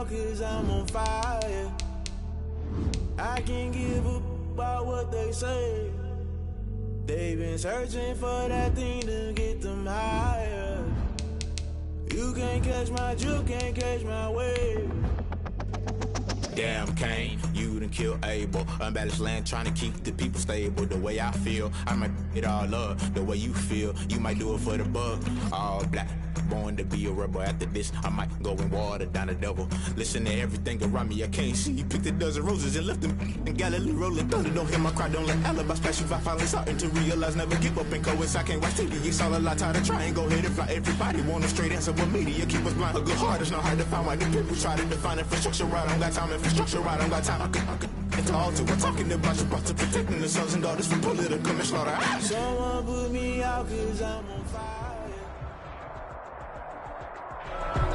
out 'cause I'm on fire. I can't give up about what they say. They've been searching for that thing to get them higher. You can't catch my drift, can't catch my wave. Damn, Kane, you done killed Abel. Unbalanced land, trying to keep the people stable. The way I feel, I might it all up. The way you feel, you might do it for the buck. All black, born to be a rebel. After this, I might go and water down the devil. Listen to everything around me, I can't see. Picked a dozen roses and left them in Galilee rolling thunder. Don't hear my cry, don't let alibi splash. If I finally starting to realize, never give up and coast. I can't watch TV, it's all a lot. Tired of trying, go ahead and fly. Everybody want a straight answer, but media keep us blind. A good heart is not hard to find. Why the people try to define infrastructure right? I don't got time, infrastructure right, I don't got time. I could talk to. We're talking about you, about to protecting the sons and daughters from political and slaughter. Someone put me out 'cause I'm on fire.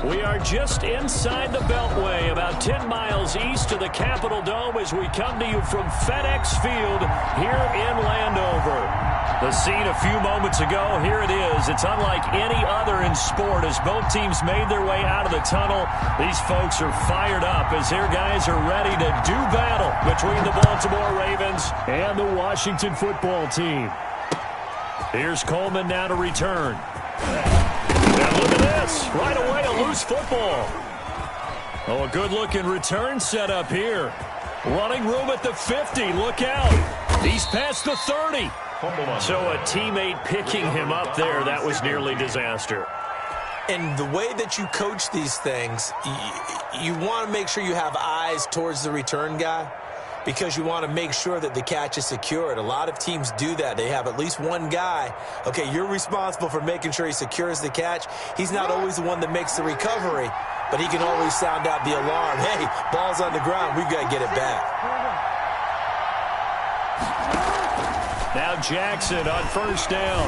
We are just inside the Beltway, about 10 miles east of the Capitol Dome as we come to you from FedEx Field here in Landover. The scene a few moments ago, here it is. It's unlike any other in sport as both teams made their way out of the tunnel. These folks are fired up as their guys are ready to do battle between the Baltimore Ravens and the Washington football team. Here's Coleman now to return. Now look at this. Right away, a loose football. Oh, a good-looking return setup here. Running room at the 50. Look out. He's past the 30. So a teammate picking him up there, that was nearly disaster. And the way that you coach these things, you want to make sure you have eyes towards the return guy because you want to make sure that the catch is secured. A lot of teams do that. They have at least one guy. Okay, you're responsible for making sure he secures the catch. He's not always the one that makes the recovery, but he can always sound out the alarm. Hey, ball's on the ground. We've got to get it back. Now Jackson on first down.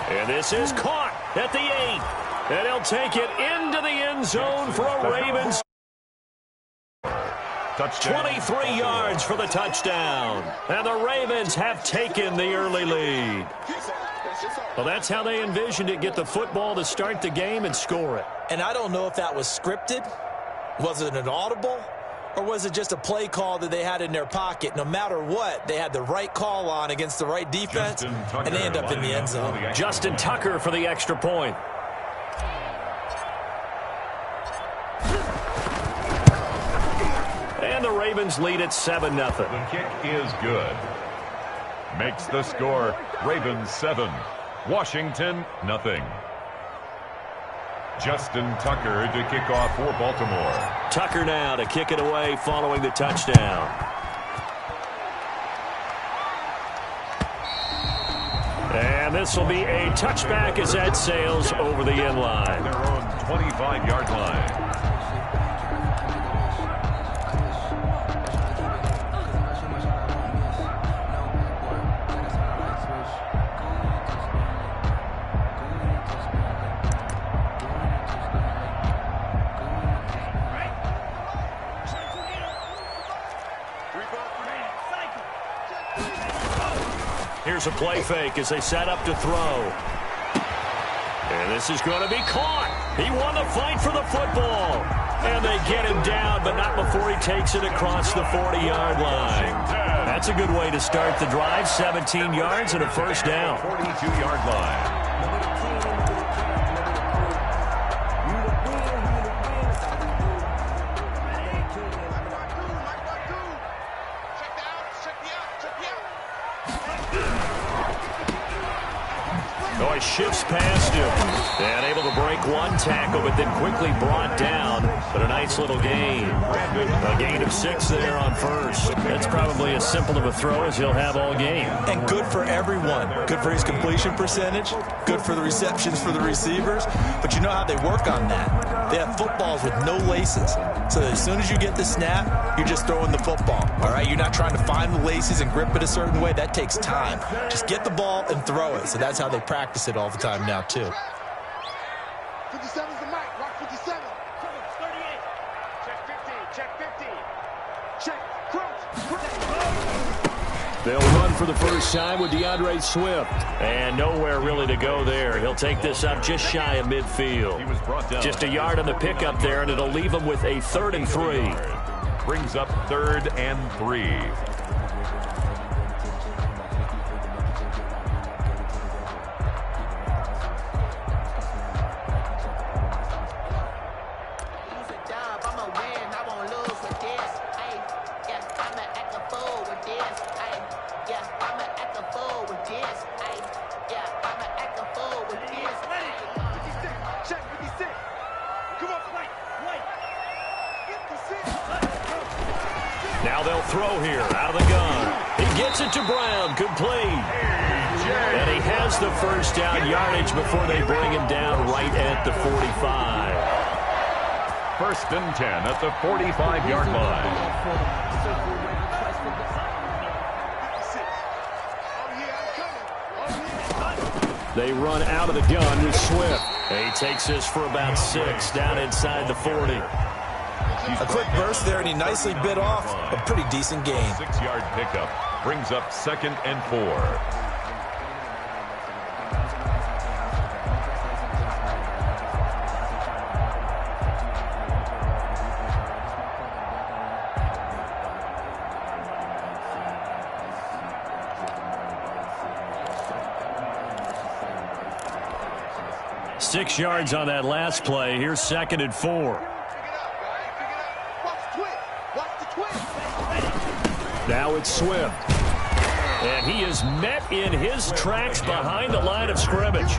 And this is caught at the 8. And he'll take it into the end zone for a Ravens. Touchdown. 23 yards for the touchdown. And the Ravens have taken the early lead. Well, that's how they envisioned it. Get the football to start the game and score it. And I don't know if that was scripted. Was it an audible? Or was it just a play call that they had in their pocket? No matter what, they had the right call on against the right defense, and they end up in the end zone. Justin Tucker for the extra point. And the Ravens lead at 7-0. The kick is good. Makes the score Ravens 7, Washington nothing. Justin Tucker to kick off for Baltimore. Tucker now to kick it away following the touchdown. And this will be a touchback as that sails over the end line. Their own 25-yard line. Here's a play fake as they set up to throw. And this is going to be caught. He won the fight for the football. And they get him down, but not before he takes it across the 40-yard line. That's a good way to start the drive. 17 yards and a first down. 42-yard line. Oh, he shifts past him. And able to break one tackle, but then quickly brought down. But a nice little gain. A gain of 6 there on first. That's probably as simple of a throw as he'll have all game. And good for everyone. Good for his completion percentage. Good for the receptions for the receivers. But you know how they work on that. They have footballs with no laces. So as soon as you get the snap, you're just throwing the football. All right? You're not trying to find the laces and grip it a certain way. That takes time. Just get the ball and throw it. So that's how they practice it all the time now, too. 57's the mic. Rock 57. 38. Check 50. Check 50. Check. Crouch. They'll run for the first time with DeAndre Swift. And nowhere really to go there. He'll take this up just shy of midfield. He was brought down. Just a yard on the pickup there, and it'll leave him with a 3rd and 3. Brings up 3rd and 3. Now they'll throw here, out of the gun. He gets it to Brown, complete. And he has the first down yardage before they bring him down right at the 45. 1st and 10 at the 45-yard line. They run out of the gun with Swift. He takes this for about 6 down inside the 40. A quick burst there, and he nicely bit off a pretty decent gain. 6-yard pickup brings up 2nd and 4. Six yards on that last play. Here's 2nd and 4. Now it's Swift. And he is met in his tracks behind the line of scrimmage.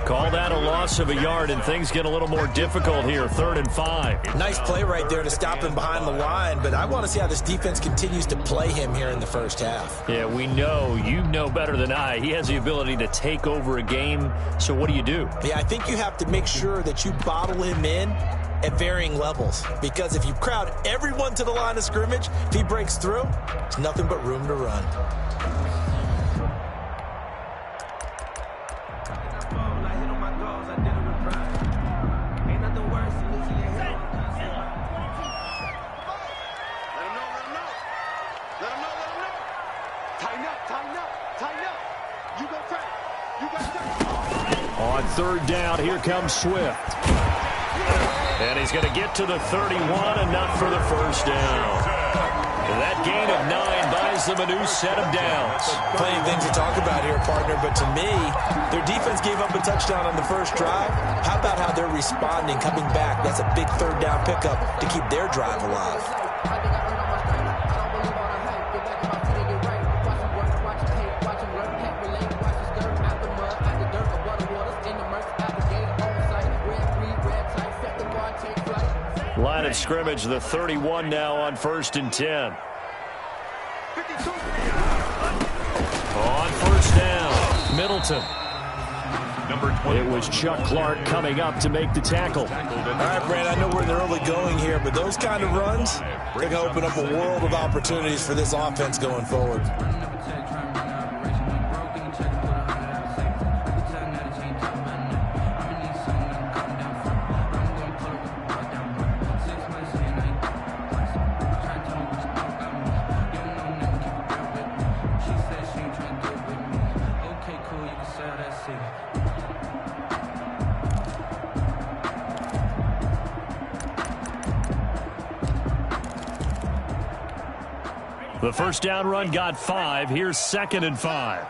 Call that a loss of a yard, and things get a little more difficult here. 3rd and 5. Nice play right there to stop him behind the line, but I want to see how this defense continues to play him here in the first half. Yeah, we know. You know better than I. He has the ability to take over a game, so what do you do? Yeah, I think you have to make sure that you bottle him in at varying levels, because if you crowd everyone to the line of scrimmage, if he breaks through, there's nothing but room to run. On 3rd down, here comes Swift. And he's going to get to the 31, enough for the first down. And that gain of 9 buys them a new set of downs. Plenty of things to talk about here, partner, but to me, their defense gave up a touchdown on the first drive. How about how they're responding, coming back? That's a big 3rd down pickup to keep their drive alive. Line of scrimmage, the 31 now on 1st and 10. On 1st down, Middleton. Number 20. It was Chuck Clark coming up to make the tackle. All right, Brad, I know we're in the early going here, but those kind of runs, they're going to open up a world of opportunities for this offense going forward. The first down run got 5. Here's 2nd and 5.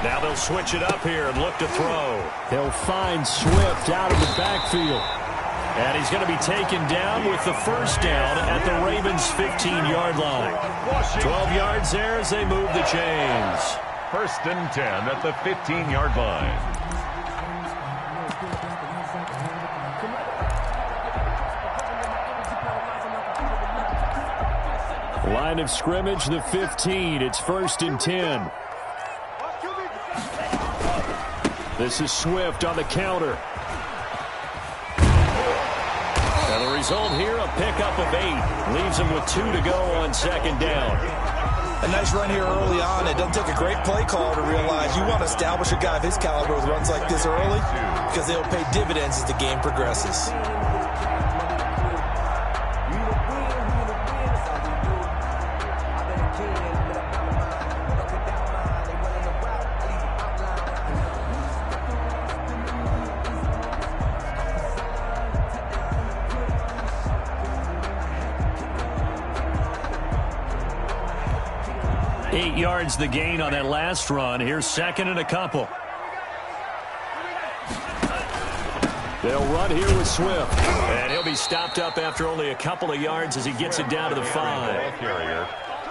Now they'll switch it up here and look to throw. They'll find Swift out of the backfield. And he's going to be taken down with the first down at the Ravens' 15-yard line. 12 yards there as they move the chains. 1st and 10 at the 15-yard line. Line of scrimmage, the 15. It's 1st and 10. This is Swift on the counter. And the result here, a pickup of 8. Leaves him with 2 to go on 2nd down. A nice run here early on. It doesn't take a great play call to realize you want to establish a guy of his caliber with runs like this early, because they'll pay dividends as the game progresses. 8 yards the gain on that last run. Here's second and a couple. They'll run here with Swift. And he'll be stopped up after only a couple of yards as he gets it down to the 5.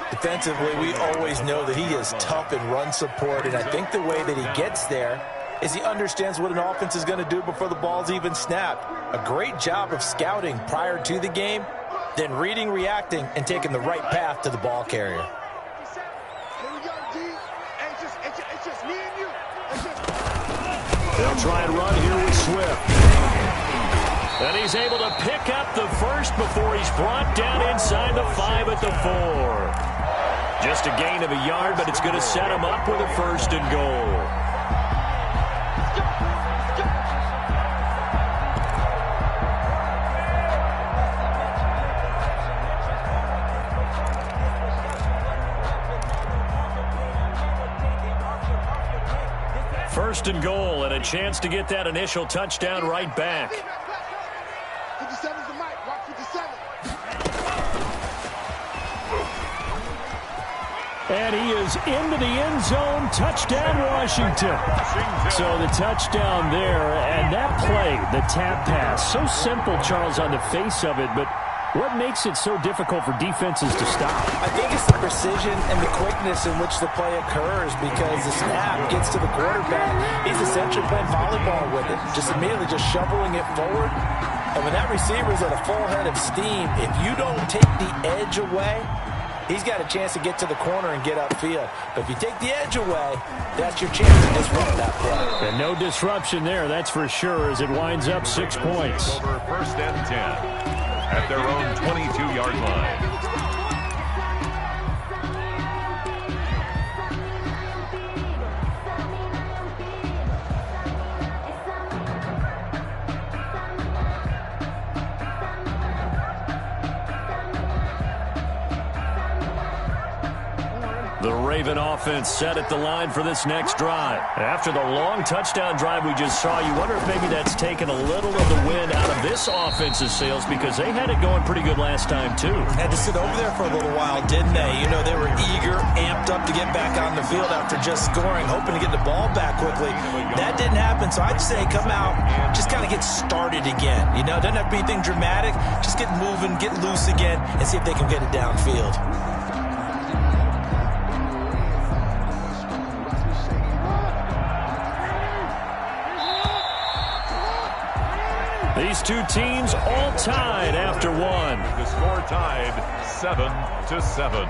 Defensively, we always know that he is tough in run support, and I think the way that he gets there is he understands what an offense is going to do before the ball's even snapped. A great job of scouting prior to the game, then reading, reacting, and taking the right path to the ball carrier. They'll try and run here with Swift. And he's able to pick up the first before he's brought down inside the 5 at the 4. Just a gain of a yard, but it's going to set him up with a first and goal. First and goal, and a chance to get that initial touchdown right back. 57's the mic. Watch 57. And he is into the end zone. Touchdown, Washington. So the touchdown there, and that play, the tap pass, so simple, Charles, on the face of it, but what makes it so difficult for defenses to stop? I think it's the precision and the quickness in which the play occurs, because the snap gets to the quarterback. He's essentially playing volleyball with it, just immediately just shoveling it forward. And when that receiver's at a full head of steam, if you don't take the edge away, he's got a chance to get to the corner and get upfield. But if you take the edge away, that's your chance to disrupt that play. And no disruption there, that's for sure, as it winds up 6 points. Over first and 10 at their own 22-yard line. The Raven offense set at the line for this next drive. After the long touchdown drive we just saw, you wonder if maybe that's taken a little of the wind out of this offense's sails, because they had it going pretty good last time too. Had to sit over there for a little while, didn't they? You know, they were eager, amped up to get back on the field after just scoring, hoping to get the ball back quickly. That didn't happen, so I'd say come out, just kind of get started again. You know, it doesn't have to be anything dramatic. Just get moving, get loose again, and see if they can get it downfield. These two teams all tied after one. The score tied 7-7.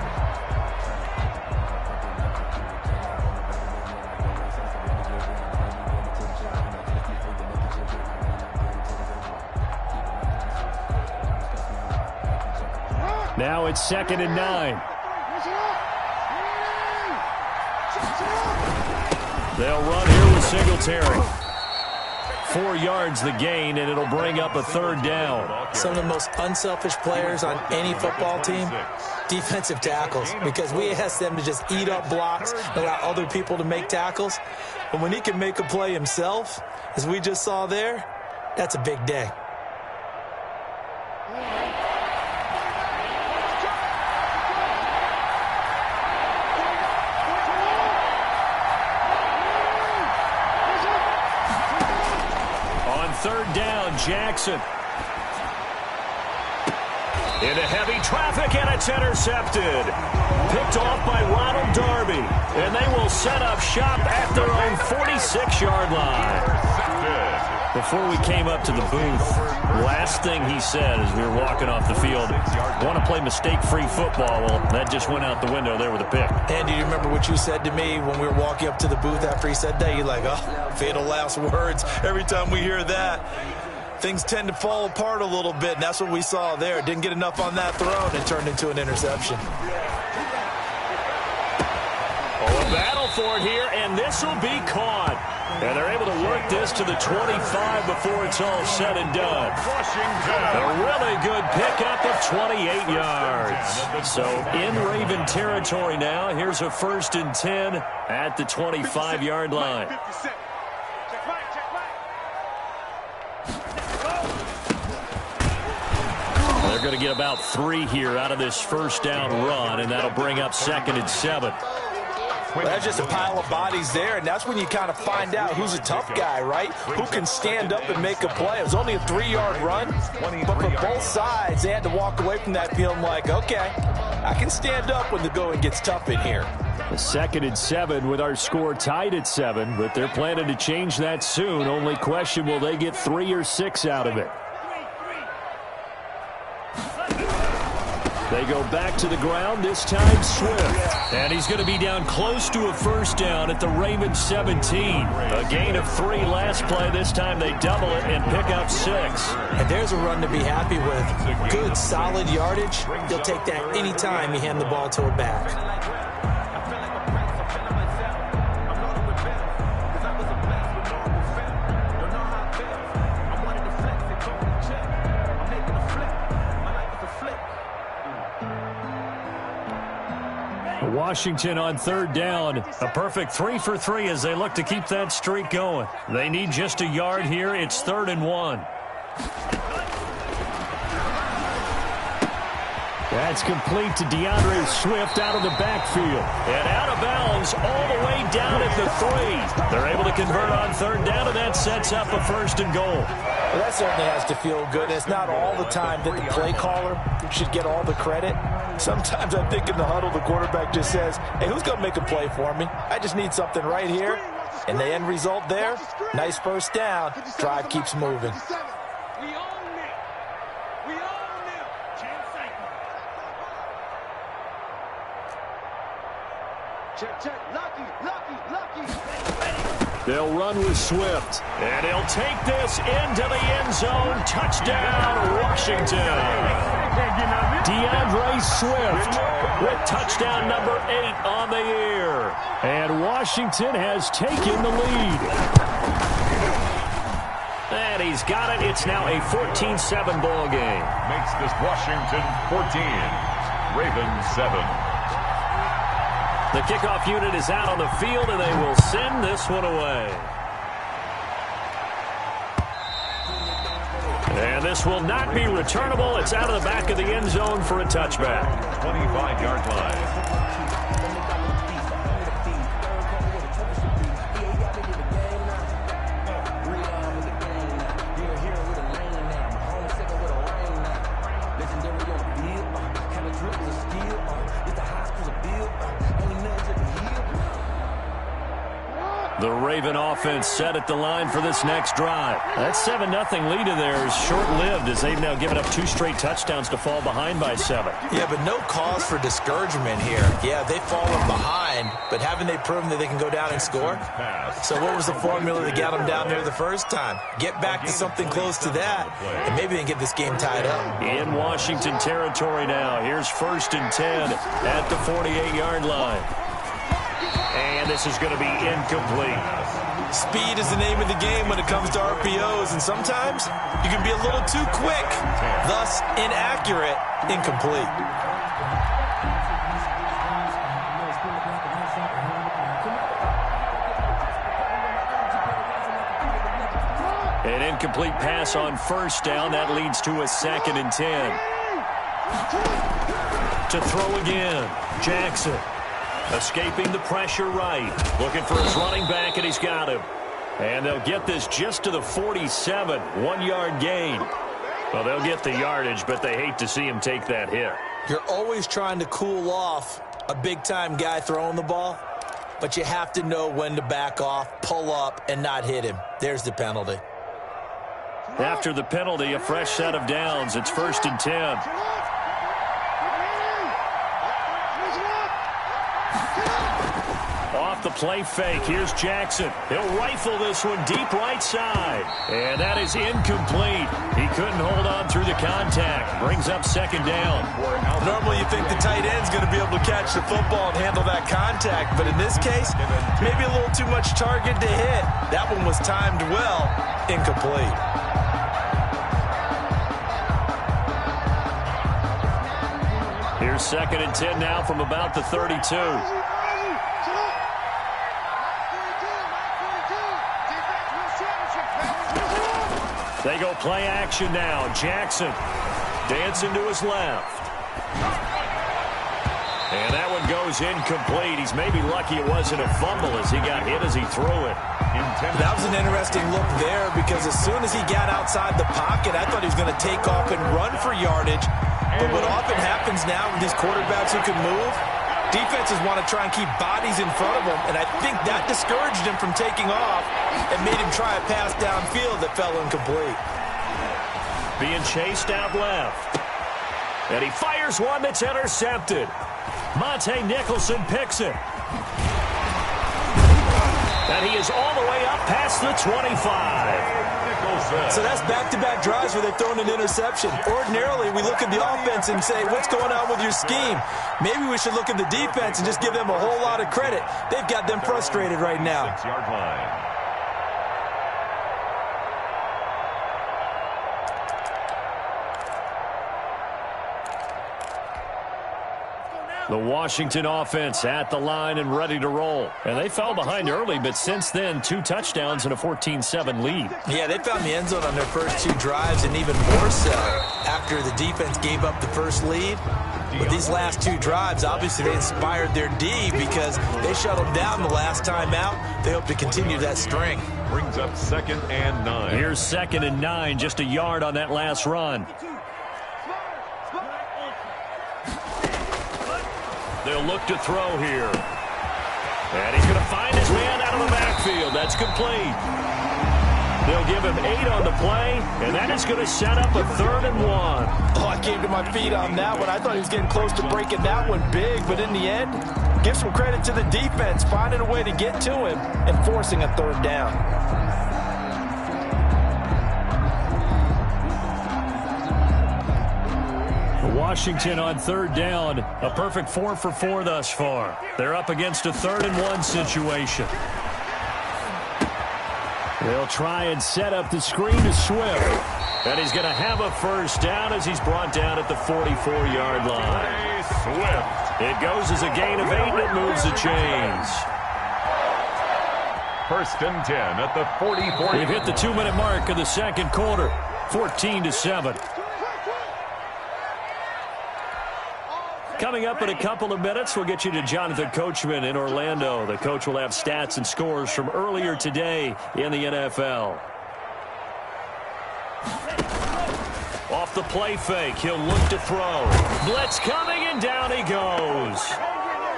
Now it's 2nd and 9. They'll run here with Singletary. 4 yards the gain, and it'll bring up a 3rd down. Some of the most unselfish players on any football team, defensive tackles, because we ask them to just eat up blocks and allow other people to make tackles. But when he can make a play himself, as we just saw there, that's a big day. Third down, Jackson. Into heavy traffic, and it's intercepted. Picked off by Ronald Darby. And they will set up shop at their own 46-yard line. Before we came up to the booth, last thing he said as we were walking off the field, want to play mistake-free football. Well, that just went out the window there with a pick. Andy, do you remember what you said to me when we were walking up to the booth after he said that? You're like, oh, fatal last words. Every time we hear that, things tend to fall apart a little bit, and that's what we saw there. Didn't get enough on that throw, and it turned into an interception. Oh, a battle for it here, and this will be caught. And they're able to work this to the 25 before it's all said and done. A really good pickup of 28 yards. So in Raven territory now. Here's a 1st and 10 at the 25-yard line. They're going to get about 3 here out of this first down run, and that'll bring up 2nd and 7. Well, that's just a pile of bodies there, and that's when you kind of find out who's a tough guy, right? Who can stand up and make a play. It was only a 3-yard run, but for both sides, they had to walk away from that feeling like, okay, I can stand up when the going gets tough in here. A 2nd and 7 with our score tied at 7, but they're planning to change that soon. Only question, will they get 3 or 6 out of it? They go back to the ground, this time Swift. And he's going to be down close to a first down at the Ravens 17. A gain of 3 last play. This time they double it and pick up 6. And there's a run to be happy with. Good, solid yardage. You'll take that any time you hand the ball to a back. Washington on 3rd down. A perfect 3 for 3 as they look to keep that streak going. They need just a yard here. It's 3rd and 1. That's complete to DeAndre Swift out of the backfield. And out of bounds all the way down at the 3. They're able to convert on 3rd down, and that sets up a 1st and goal. Well, that certainly has to feel good. It's not all the time that the play caller should get all the credit. Sometimes I think in the huddle, the quarterback just says, hey, who's going to make a play for me? I just need something right here. And the end result there, nice first down. Drive keeps moving. They'll run with Swift, and he'll take this into the end zone. Touchdown, Washington. DeAndre Swift with touchdown number 8 on the year. And Washington has taken the lead. And he's got it. It's now a 14-7 ball game. Makes this Washington 14, Ravens 7. The kickoff unit is out on the field, and they will send this one away. And this will not be returnable. It's out of the back of the end zone for a touchback. 25-yard line. The Raven offense set at the line for this next drive. That 7-0 lead of theirs is short-lived as they've now given up 2 straight touchdowns to fall behind by 7. Yeah, but no cause for discouragement here. Yeah, they've fallen behind, but haven't they proven that they can go down and score? So what was the formula to get them down there the first time? Get back to something close to that, and maybe they can get this game tied up. In Washington territory now. Here's 1st and 10 at the 48-yard line. And this is going to be incomplete. Speed is the name of the game when it comes to RPOs, and sometimes you can be a little too quick, thus inaccurate, incomplete. An incomplete pass on 1st down. That leads to a 2nd and 10. To throw again, Jackson. Escaping the pressure right. Looking for his running back, and he's got him. And they'll get this just to the 47. 1-yard gain. Well, they'll get the yardage, but they hate to see him take that hit. You're always trying to cool off a big-time guy throwing the ball, but you have to know when to back off, pull up, and not hit him. There's the penalty. After the penalty, a fresh set of downs. It's 1st and 10. Off the play fake, here's Jackson. He'll rifle this one deep right side. And that is incomplete. He couldn't hold on through the contact. Brings up 2nd down. Normally you think the tight end's going to be able to catch the football and handle that contact. But in this case, maybe a little too much target to hit. That one was timed well. Incomplete. Here's 2nd and 10 now from about the 32. They go play action now. Jackson dancing to his left. And that one goes incomplete. He's maybe lucky it wasn't a fumble as he got hit as he threw it. That was an interesting look there because as soon as he got outside the pocket, I thought he was going to take off and run for yardage. But what often happens now with these quarterbacks who can move, defenses want to try and keep bodies in front of them, and I think that discouraged him from taking off and made him try a pass downfield that fell incomplete. Being chased out left. And he fires one that's intercepted. Monte Nicholson picks it. And he is all the way up past the 25. So that's back-to-back drives where they've thrown an interception. Ordinarily, we look at the offense and say, what's going on with your scheme? Maybe we should look at the defense and just give them a whole lot of credit. They've got them frustrated right now. 6-yard line. The Washington offense at the line and ready to roll. And they fell behind early, but since then, 2 touchdowns and a 14-7 lead. Yeah, they found the end zone on their first 2 drives, and even more so after the defense gave up the first lead. But these last 2 drives, obviously they inspired their D because they shut them down the last time out. They hope to continue that string. Brings up 2nd and 9. Here's 2nd and 9, just a yard on that last run. They'll look to throw here. And he's going to find his man out of the backfield. That's complete. They'll give him 8 on the play, and that is going to set up a 3rd and 1. Oh, I came to my feet on that one. I thought he was getting close to breaking that one big, but in the end, give some credit to the defense, finding a way to get to him and forcing a 3rd down. Washington on 3rd down, a perfect 4 for 4 thus far. They're up against a 3rd and 1 situation. They'll try and set up the screen to Swift. And he's going to have a 1st down as he's brought down at the 44-yard line. Swift. It goes as a gain of 8, and it moves the chains. 1st and 10 at the 44. We've hit the 2-minute mark of the 2nd quarter, 14-7. Coming up in a couple of minutes, we'll get you to Jonathan Coachman in Orlando. The coach will have stats and scores from earlier today in the NFL. Off the play fake, he'll look to throw. Blitz coming, and down he goes.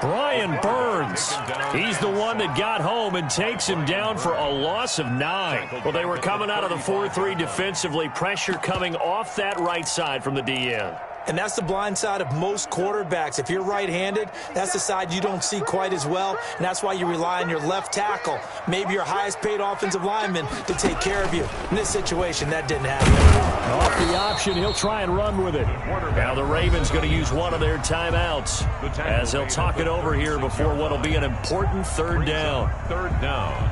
Brian Burns, he's the one that got home and takes him down for a loss of 9. Well, they were coming out of the 4-3 defensively, pressure coming off that right side from the DN. And that's the blind side of most quarterbacks. If you're right-handed, that's the side you don't see quite as well, and that's why you rely on your left tackle, maybe your highest-paid offensive lineman, to take care of you. In this situation, that didn't happen. Off the option, he'll try and run with it. Now the Ravens going to use one of their timeouts as they'll talk it over here before what will be an important 3rd down. 3rd down.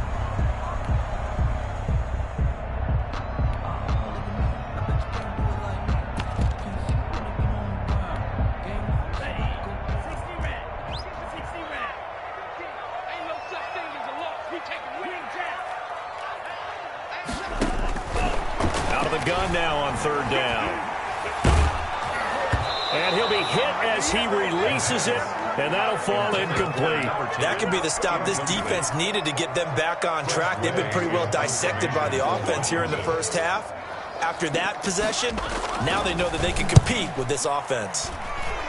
Gun now on 3rd down. And he'll be hit as he releases it, and that'll fall incomplete. That could be the stop this defense needed to get them back on track. They've been pretty well dissected by the offense here in the first half. After that possession, now they know that they can compete with this offense.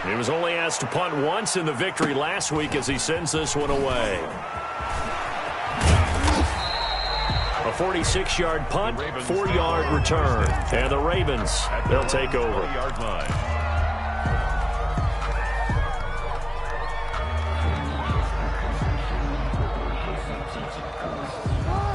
He was only asked to punt once in the victory last week as he sends this one away. A 46-yard punt, 4-yard return. And the Ravens, they'll take over.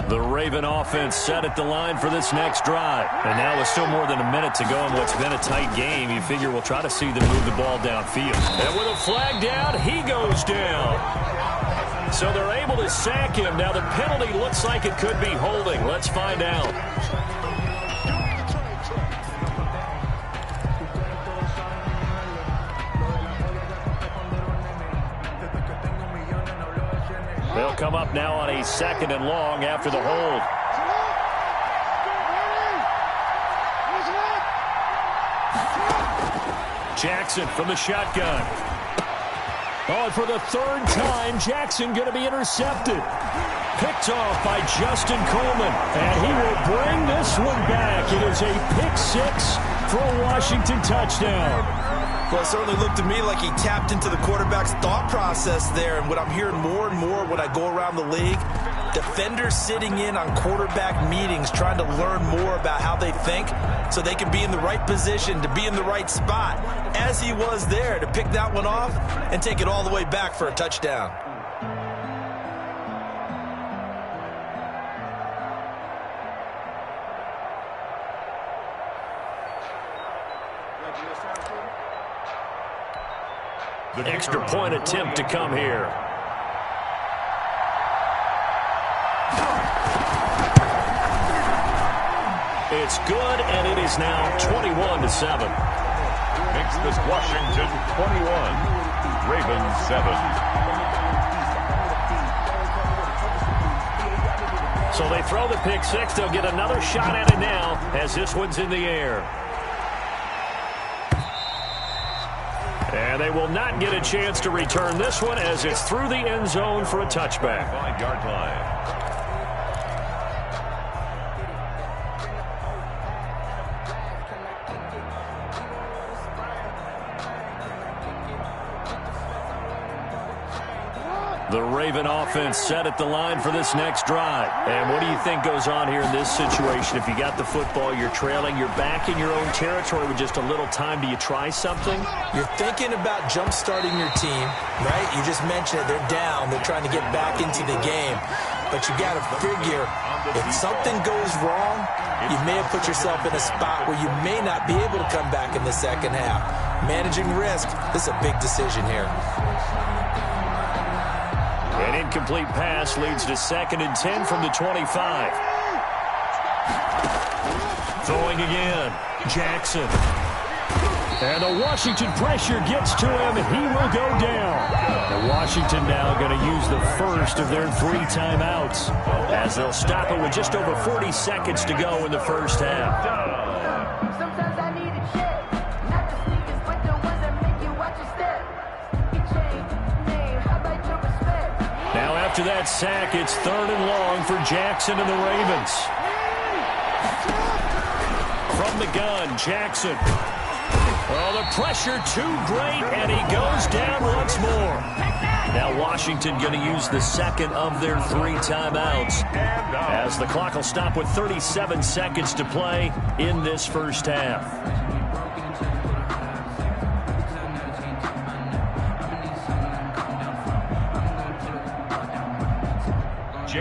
The Raven offense set at the line for this next drive. And now with still more than a minute to go in what's been a tight game, you figure we'll try to see them move the ball downfield. And with a flag down, he goes down. So they're able to sack him. Now the penalty looks like it could be holding. Let's find out. They'll come up now on a 2nd and long after the hold. Jackson from the shotgun. Oh, and for the third time, Jackson going to be intercepted. Picked off by Justin Coleman, and he will bring this one back. It is a pick six for a Washington touchdown. Well, it certainly looked to me like he tapped into the quarterback's thought process there. And what I'm hearing more and more when I go around the league, defenders sitting in on quarterback meetings trying to learn more about how they think so they can be in the right position, to be in the right spot, as he was there to pick that one off and take it all the way back for a touchdown. Extra point attempt to come here. It's good, and it is now 21-7. Makes this Washington 21, Ravens 7. So they throw the pick six. They'll get another shot at it now as this one's in the air. And they will not get a chance to return this one as it's through the end zone for a touchback. 5-yard line. The Raven offense set at the line for this next drive. And what do you think goes on here in this situation? If you got the football, you're trailing, you're back in your own territory with just a little time. Do you try something? You're thinking about jump-starting your team, right? You just mentioned it. They're down. They're trying to get back into the game. But you got to figure if something goes wrong, you may have put yourself in a spot where you may not be able to come back in the second half. Managing risk, this is a big decision here. An incomplete pass leads to 2nd and 10 from the 25. Throwing again. Jackson. And the Washington pressure gets to him. He will go down. And Washington now going to use the first of their 3 timeouts as they'll stop it with just over 40 seconds to go in the first half. After that sack, it's 3rd and long for Jackson and the Ravens. From the gun, Jackson. Oh, the pressure too great, and he goes down once more. Now Washington going to use the 2nd of their 3 timeouts as the clock will stop with 37 seconds to play in this first half.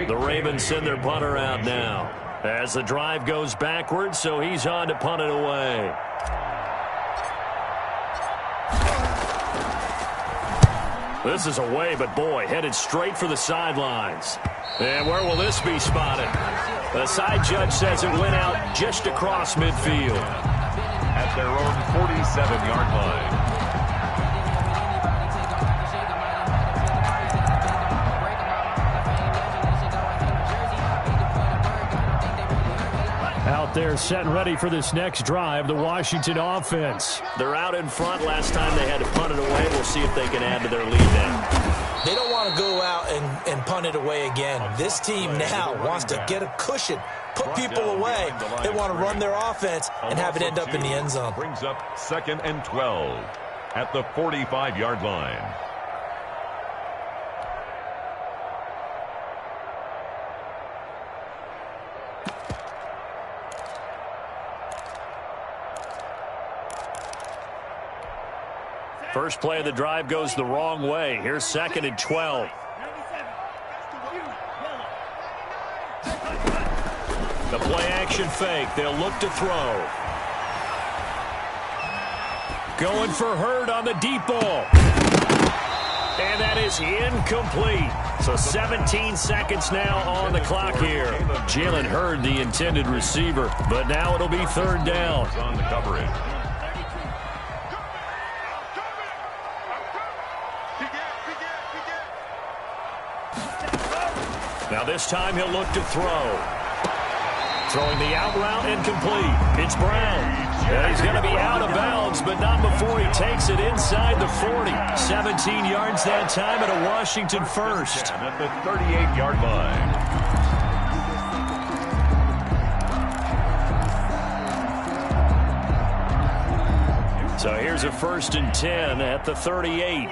The Ravens send their punter out now as the drive goes backwards, so he's on to punt it away. This is away, but boy, headed straight for the sidelines. And where will this be spotted? The side judge says it went out just across midfield. At their own 47-yard line. Out there set and ready for this next drive, the Washington offense. They're out in front. Last time they had to punt it away. We'll see if they can add to their lead now. They don't want to go out and punt it away again. This team now wants to get a cushion, put people away. They want to run their offense and have it end up in the end zone. Brings up 2nd and 12 at the 45-yard line. First play of the drive goes the wrong way. Here's 2nd and 12. The play action fake. They'll look to throw. Going for Hurd on the deep ball. And that is incomplete. So 17 seconds now on the clock here. Jalen Hurd, the intended receiver. But now it'll be 3rd down. On the coverage. Now this time he'll look to throw. Throwing the out route incomplete. It's Brown. And he's going to be out of bounds, but not before he takes it inside the 40. 17 yards that time at a Washington first. At the 38-yard line. So here's a 1st and 10 at the 38.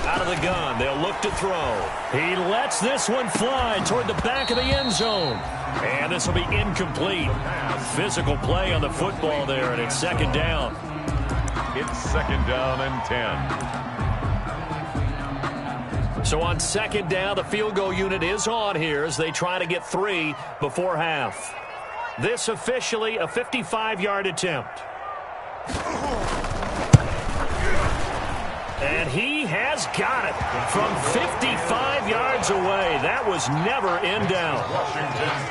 Out of the gun, they'll look to throw. He lets this one fly toward the back of the end zone. And this will be incomplete. Physical play on the football there, and it's 2nd down. It's 2nd down and 10. So on 2nd down, the field goal unit is on here as they try to get 3 before half. This officially a 55-yard attempt. And he has got it from 55 yards away. That was never in doubt.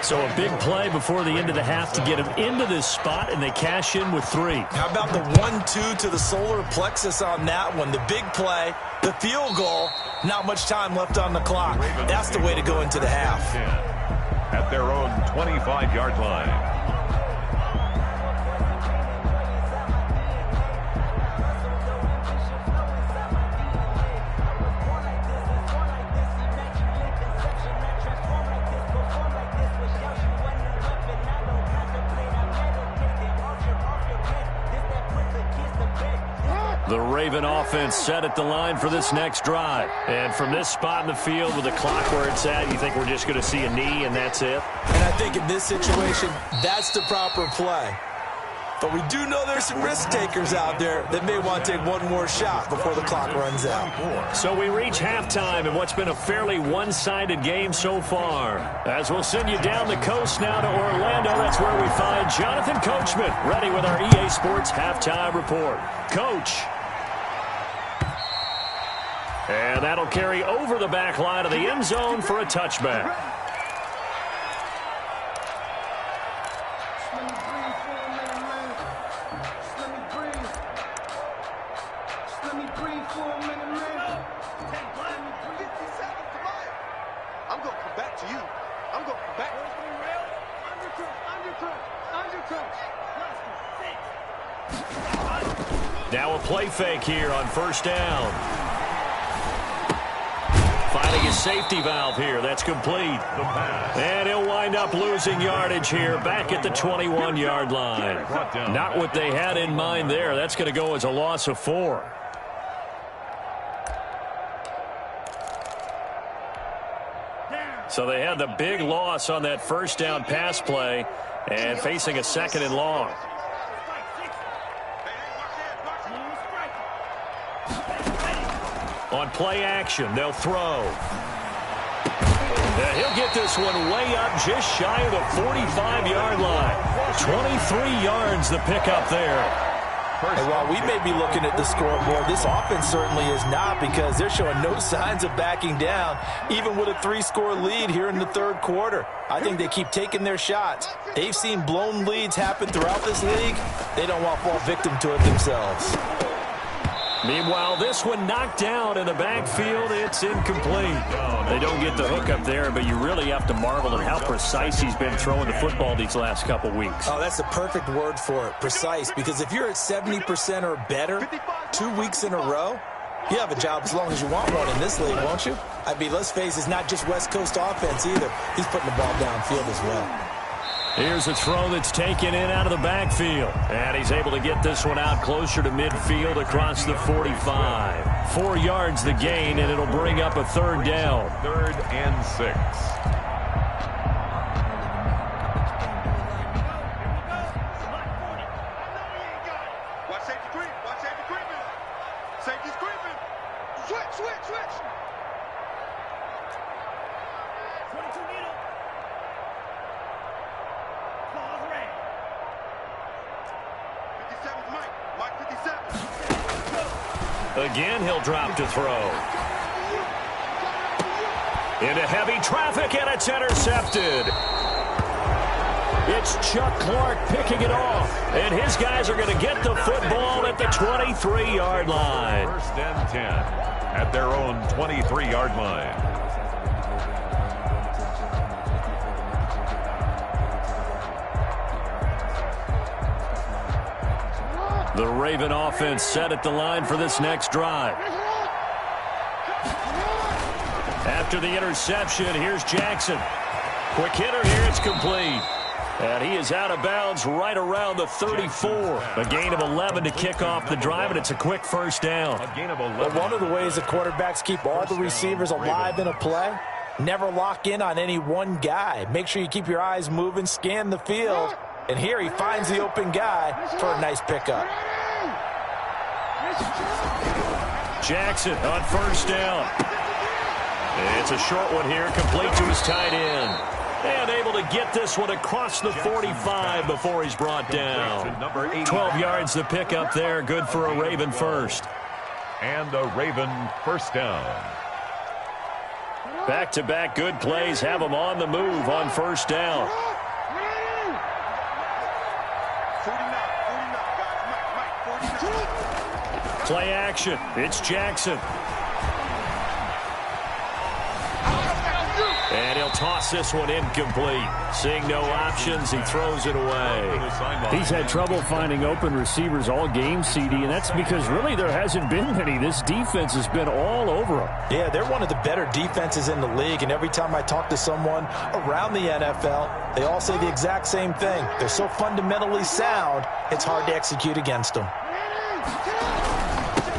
So a big play before the end of the half to get him into this spot, and they cash in with 3. How about the 1-2 to the solar plexus on that one? The big play, the field goal, not much time left on the clock. That's the way to go into the half. At their own 25-yard line. The Raven offense set at the line for this next drive. And from this spot in the field with the clock where it's at, you think we're just going to see a knee and that's it? And I think in this situation, that's the proper play. But we do know there's some risk takers out there that may want to take one more shot before the clock runs out. So we reach halftime in what's been a fairly one-sided game so far. As we'll send you down the coast now to Orlando, that's where we find Jonathan Coachman, ready with our EA Sports Halftime Report. Coach. And that'll carry over the back line of the end zone for a touchback. Now a play fake here on 1st down. Finding his safety valve here. That's complete. And he'll wind up losing yardage here back at the 21-yard line. Not what they had in mind there. That's going to go as a loss of 4. So they had the big loss on that 1st down pass play and facing a 2nd and long. On play action, they'll throw. And he'll get this one way up just shy of the 45-yard line. 23 yards the pickup there. And while we may be looking at the scoreboard, this offense certainly is not, because they're showing no signs of backing down, even with a 3-score lead here in the 3rd quarter. I think they keep taking their shots. They've seen blown leads happen throughout this league. They don't want to fall victim to it themselves. Meanwhile, this one knocked down in the backfield. It's incomplete. They don't get the hook up there, but you really have to marvel at how precise he's been throwing the football these last couple weeks. Oh, that's the perfect word for it, precise, because if you're at 70% or better 2 weeks in a row, you have a job as long as you want one in this league, won't you? I mean, let's face it, it's not just West Coast offense either. He's putting the ball downfield as well. Here's a throw that's taken in out of the backfield. And he's able to get this one out closer to midfield across the 45. 4 yards the gain, and it'll bring up a 3rd down. 3rd and 6. Watch safety creep. Watch safety creeping. Safety's creeping. Switch, switch, switch. 22 middle. Claws red. 57's Mike. Mike 57. Again, he'll drop to throw. Into heavy traffic, and it's intercepted. It's Chuck Clark picking it off, and his guys are going to get the football at the 23-yard line. 1st and 10 at their own 23-yard line. The Raven offense set at the line for this next drive. After the interception, here's Jackson. Quick hitter here, it's complete. And he is out of bounds right around the 34. A gain of 11 to kick off the drive, and it's a quick first down. Well, one of the ways the quarterbacks keep all the receivers alive in a play, never lock in on any one guy. Make sure you keep your eyes moving, scan the field. And here he finds the open guy for a nice pickup. Jackson on first down. It's a short one here, complete to his tight end. And able to get this one across the 45 before he's brought down. 12 yards to pick up there, good for a Raven first. And a Raven first down. Back-to-back good plays have them on the move on first down. 49, guys. Mike, 49. Play action. It's Jackson. And he'll toss this one incomplete. Seeing no options, he throws it away. He's had trouble finding open receivers all game, CD, and that's because really there hasn't been many. This defense has been all over them. Yeah, they're one of the better defenses in the league, and every time I talk to someone around the NFL, they all say the exact same thing. They're so fundamentally sound, it's hard to execute against them.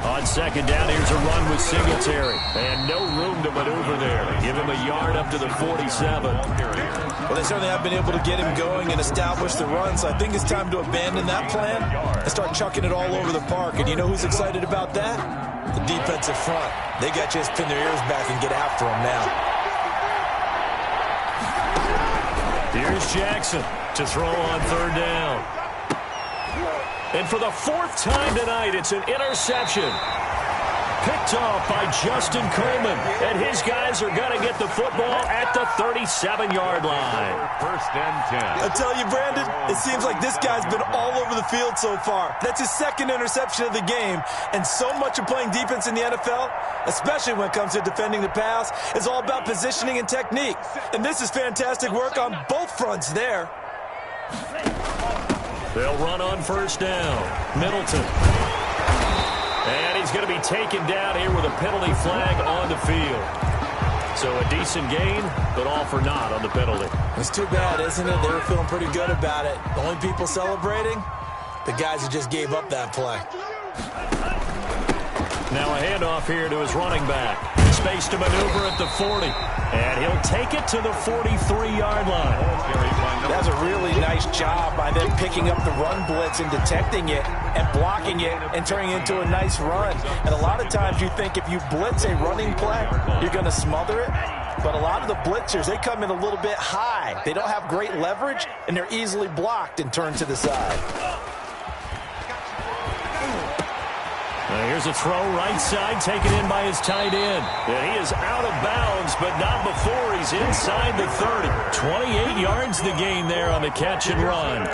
On second down, here's a run with Singletary. And no room to maneuver there. Give him a yard up to the 47. Well, they certainly have been able to get him going and establish the run, so I think it's time to abandon that plan and start chucking it all over the park. And you know who's excited about that? The defensive front. They got to just pin their ears back and get after him now. Here's Jackson to throw on third down. And for the fourth time tonight, it's an interception. Picked off by Justin Coleman. And his guys are going to get the football at the 37-yard line. First and 10. I tell you, Brandon, it seems like this guy's been all over the field so far. That's his second interception of the game. And so much of playing defense in the NFL, especially when it comes to defending the pass, is all about positioning and technique. And this is fantastic work on both fronts there. They'll run on first down. Middleton. And he's going to be taken down here with a penalty flag on the field. So a decent gain, but all for naught on the penalty. It's too bad, isn't it? They were feeling pretty good about it. The only people celebrating, the guys who just gave up that play. Now a handoff here to his running back. Space to maneuver at the 40. And he'll take it to the 43-yard line. That's a really nice job by them picking up the run blitz and detecting it and blocking it and turning it into a nice run. And a lot of times you think if you blitz a running play, you're going to smother it. But a lot of the blitzers, they come in a little bit high. They don't have great leverage, and they're easily blocked and turned to the side. Here's a throw right side, taken in by his tight end. And he is out of bounds, but not before he's inside the 30. 28 yards the gain there on the catch and run.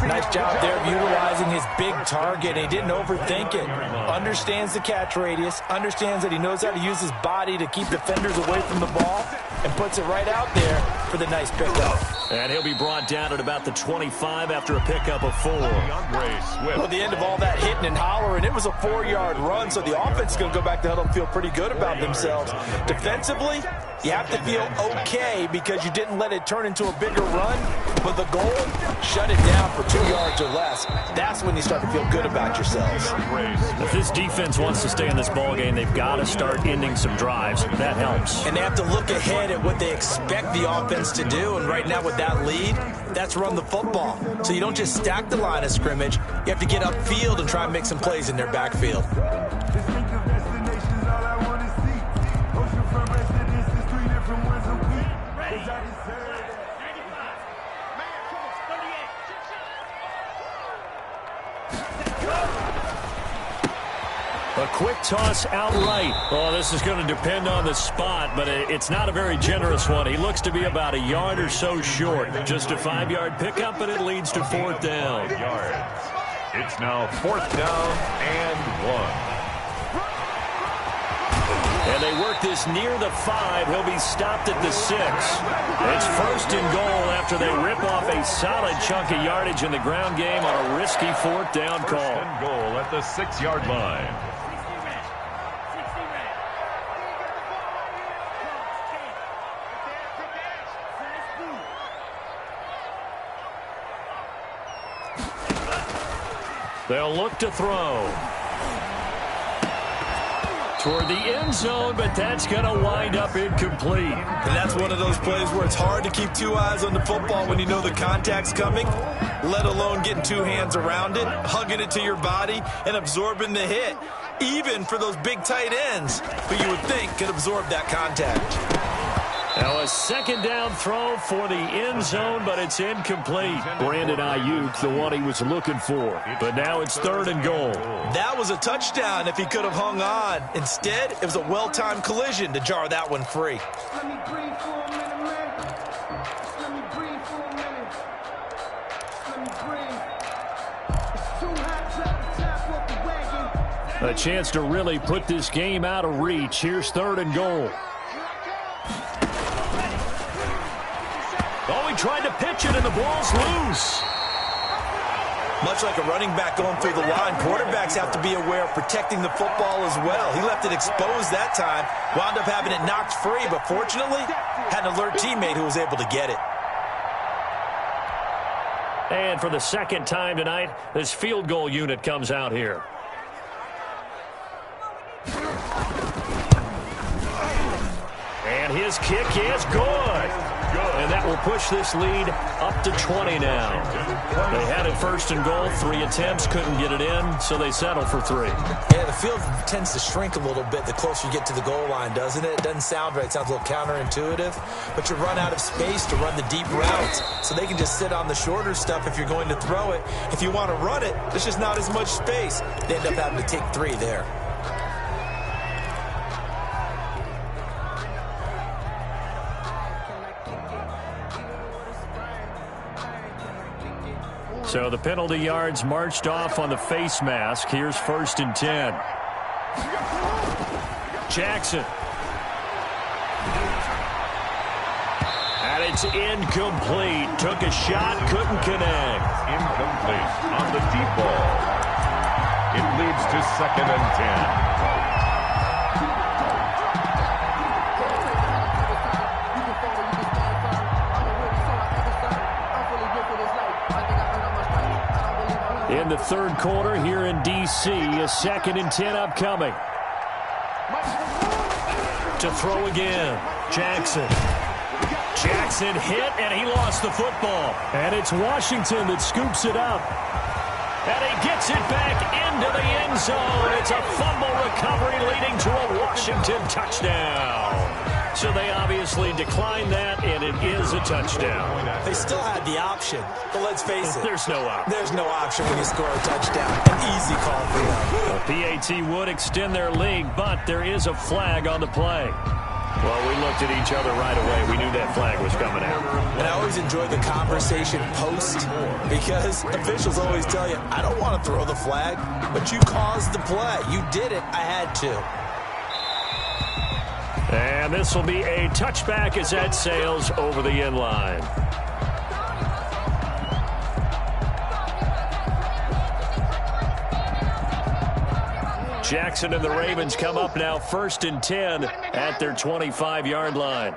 Nice job there of utilizing his big target. He didn't overthink it. Understands the catch radius, understands that he knows how to use his body to keep defenders away from the ball, and puts it right out there for the nice pickup. And he'll be brought down at about the 25 after a pickup of 4. Well, the end of all that hitting and hollering, it was a 4-yard run, so the offense is going to go back to huddle and feel pretty good about themselves. Defensively, you have to feel okay because you didn't let it turn into a bigger run, but the goal, shut it down for 2 yards or less. That's when you start to feel good about yourselves. If this defense wants to stay in this ballgame, they've got to start ending some drives. That helps. And they have to look ahead at what they expect the offense to do, and right now with that lead, that's run the football. So you don't just stack the line of scrimmage. You have to get upfield and try and make some plays in their backfield. A quick toss outright. Oh, this is going to depend on the spot, but it's not a very generous one. He looks to be about a yard or so short. Just a 5-yard pickup, but it leads to fourth down. Yards. It's now 4th down and 1. And they work this near the 5. He'll be stopped at the 6. It's 1st and goal after they rip off a solid chunk of yardage in the ground game on a risky 4th down call. 1st and goal at the 6-yard line. They'll look to throw toward the end zone, but that's going to wind up incomplete. And that's one of those plays where it's hard to keep two eyes on the football when you know the contact's coming, let alone getting two hands around it, hugging it to your body, and absorbing the hit, even for those big tight ends who you would think could absorb that contact. Now a 2nd down throw for the end zone, but it's incomplete. Brandon Ayuk, the one he was looking for. But now it's 3rd and goal. That was a touchdown if he could have hung on. Instead, it was a well-timed collision to jar that one free. Let me breathe for a minute, man. Let me breathe for a minute. Let me breathe. It's too hot to tap off the wagon. A chance to really put this game out of reach. Here's 3rd and goal. Oh, he tried to pitch it, and the ball's loose. Much like a running back going through the line, quarterbacks have to be aware of protecting the football as well. He left it exposed that time, wound up having it knocked free, but fortunately, had an alert teammate who was able to get it. And for the 2nd time tonight, this field goal unit comes out here. And his kick is good. And that will push this lead up to 20 now. They had it 1st and goal, 3 attempts, couldn't get it in, so they settle for 3. Yeah, the field tends to shrink a little bit the closer you get to the goal line, doesn't it? It doesn't sound right. It sounds a little counterintuitive. But you run out of space to run the deep routes, so they can just sit on the shorter stuff if you're going to throw it. If you want to run it, there's just not as much space. They end up having to take 3 there. So the penalty yards marched off on the face mask. Here's 1st and 10. Jackson. And it's incomplete. Took a shot, couldn't connect. Incomplete on the deep ball. It leads to 2nd and 10. In the 3rd quarter here in D.C., a 2nd and 10 upcoming. To throw again, Jackson. Jackson hit, and he lost the football. And it's Washington that scoops it up. And he gets it back into the end zone. It's a fumble recovery leading to a Washington touchdown. So they obviously declined that, and it is a touchdown. They still had the option, but let's face it. There's no option. There's no option when you score a touchdown. An easy call for them. The PAT would extend their lead, but there is a flag on the play. Well, we looked at each other right away. We knew that flag was coming out. And I always enjoy the conversation post because officials always tell you, I don't want to throw the flag, but you caused the play. You did it. I had to. And this will be a touchback as that sails over the end line. Jackson and the Ravens come up now 1st and 10 at their 25-yard line.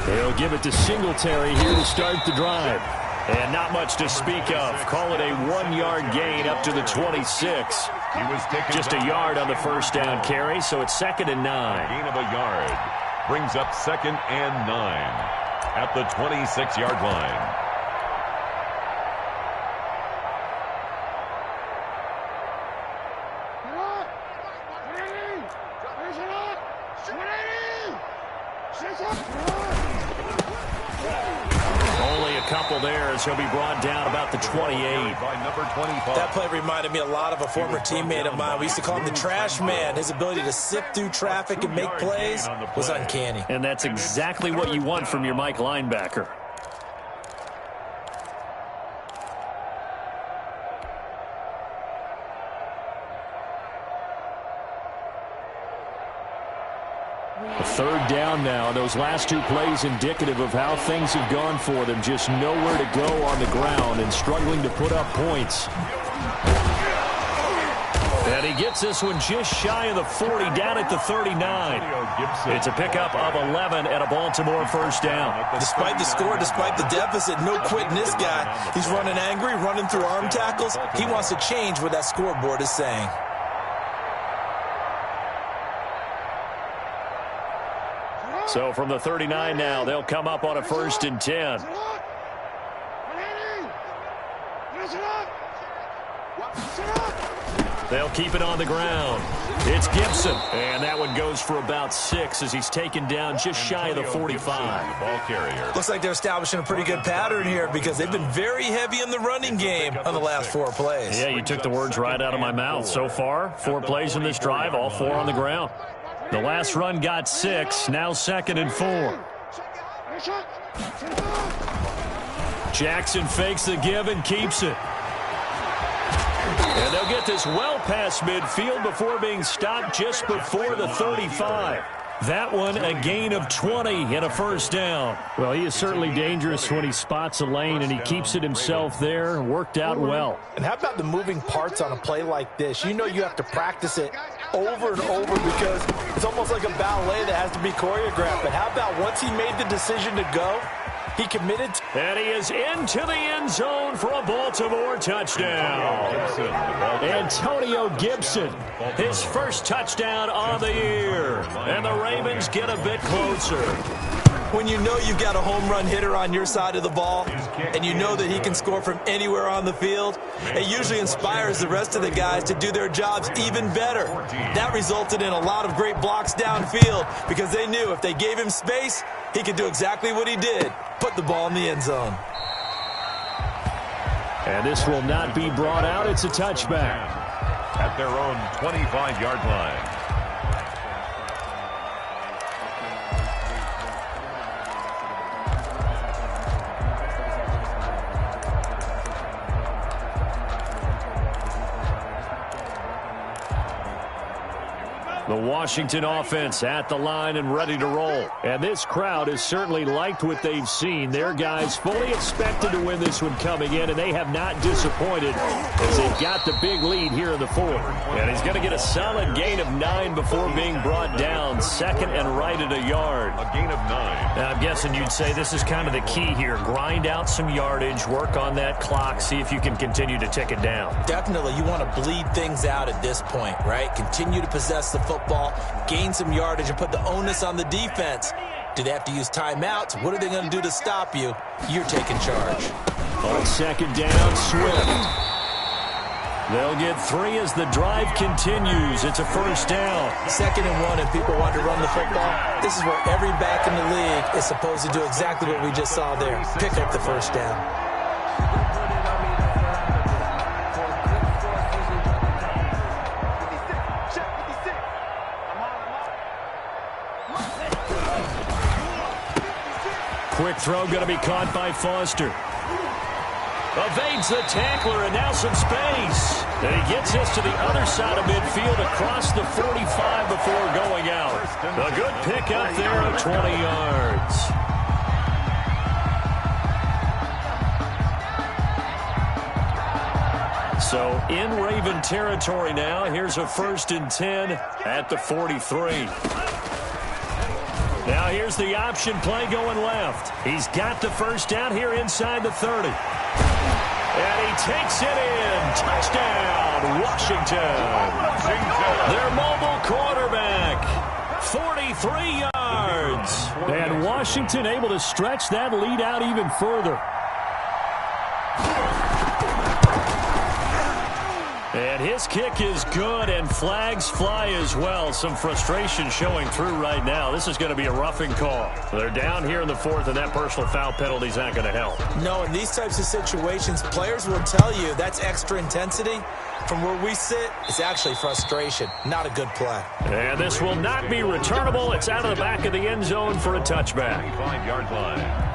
They'll give it to Singletary here to start the drive. And not much to speak of. Call it a 1-yard gain up to the 26. He was taken just a yard on the 1st down carry, so it's 2nd and 9. Gain of a yard brings up 2nd and 9 at the 26-yard line. Only a couple there as he'll be brought down about the 28. By number 25. That play reminded me a lot of a former teammate of mine. We used to call him the trash man. His ability to sift through traffic and make plays was uncanny. And that's exactly what you want from your Mike linebacker. Third down now. Those last two plays indicative of how things have gone for them. Just nowhere to go on the ground and struggling to put up points. And he gets this one just shy of the 40, down at the 39. It's a pickup of 11 and a Baltimore first down. Despite the score, despite the deficit, no quitting this guy. He's running angry, running through arm tackles. He wants to change what that scoreboard is saying. So from the 39 now, they'll come up on a 1st and 10. They'll keep it on the ground. It's Gibson. And that one goes for about 6 as he's taken down just shy of the 45. Ball carrier. Looks like they're establishing a pretty good pattern here because they've been very heavy in the running game on the last 4 plays. Yeah, you took the words right out of my mouth. So far, 4 plays in this drive, all 4 on the ground. The last run got 6, now 2nd and 4. Jackson fakes the give and keeps it. And they'll get this well past midfield before being stopped just before the 35. That one a gain of 20 and a first down. Well, he is certainly dangerous when he spots a lane, and he keeps it himself there. Worked out well. And how about the moving parts on a play like this? You know you have to practice it over and over because it's almost like a ballet that has to be choreographed. But how about once he made the decision to go, he committed. And he is into the end zone for a Baltimore touchdown. Antonio Gibson, his first touchdown on the year. And the Ravens get a bit closer. When you know you've got a home run hitter on your side of the ball and you know that he can score from anywhere on the field, it usually inspires the rest of the guys to do their jobs even better. That resulted in a lot of great blocks downfield because they knew if they gave him space, he could do exactly what he did, put the ball in the end zone. And this will not be brought out. It's a touchback. At their own 25-yard line. The Washington offense at the line and ready to roll. And this crowd has certainly liked what they've seen. Their guys fully expected to win this one coming in, and they have not disappointed as they've got the big lead here in the 4th. And he's going to get a solid gain of 9 before being brought down. 2nd and right at a yard. A gain of 9. Now, I'm guessing you'd say this is kind of the key here. Grind out some yardage, work on that clock, see if you can continue to tick it down. Definitely, you want to bleed things out at this point, right? Continue to possess the football, gain some yardage, and put the onus on the defense. Do they have to use timeouts? What are they going to do to stop you? You're taking charge. On 2nd down, Swift. They'll get 3 as the drive continues. It's a first down. 2nd and 1, and people want to run the football. This is where every back in the league is supposed to do exactly what we just saw there. Pick up the first down. Quick throw going to be caught by Foster. Evades the tackler, and now some space. And he gets this to the other side of midfield across the 45 before going out. A good pickup there of 20 yards. So in Raven territory now. Here's a 1st and 10 at the 43. Now here's the option play going left. He's got the first down here inside the 30. And he takes it in. Touchdown, Washington. Their mobile quarterback. 43 yards. And Washington able to stretch that lead out even further. And his kick is good, and flags fly as well. Some frustration showing through right now. This is going to be a roughing call. They're down here in the 4th, and that personal foul penalty is not going to help. No, in these types of situations, players will tell you that's extra intensity. From where we sit, it's actually frustration. Not a good play. And this will not be returnable. It's out of the back of the end zone for a touchback. 25-yard line.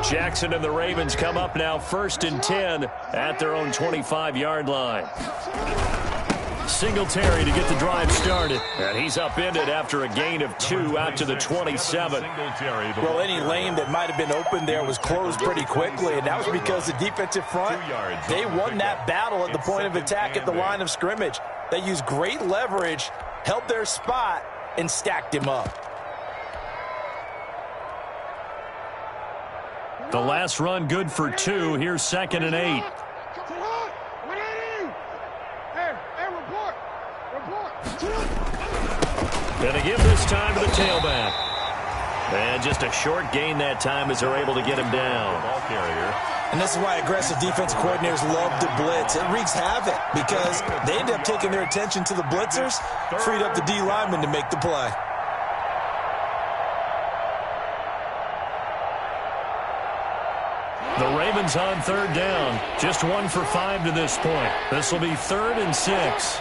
Jackson and the Ravens come up now 1st and 10 at their own 25-yard line. Singletary to get the drive started. And he's upended after a gain of 2 out to the 27. Well, any lane that might have been open there was closed pretty quickly, and that was because the defensive front, they won that battle at the point of attack at the line of scrimmage. They used great leverage, held their spot, and stacked him up. The last run good for 2. Here's 2nd and 8. Gonna give this time to the tailback. And just a short gain that time as they're able to get him down. Ball carrier. And this is why aggressive defensive coordinators love to blitz. It wreaks havoc because they end up taking their attention to the blitzers, freed up the D lineman to make the play. The Ravens on 3rd down. Just 1 for 5 to this point. This will be 3rd and 6.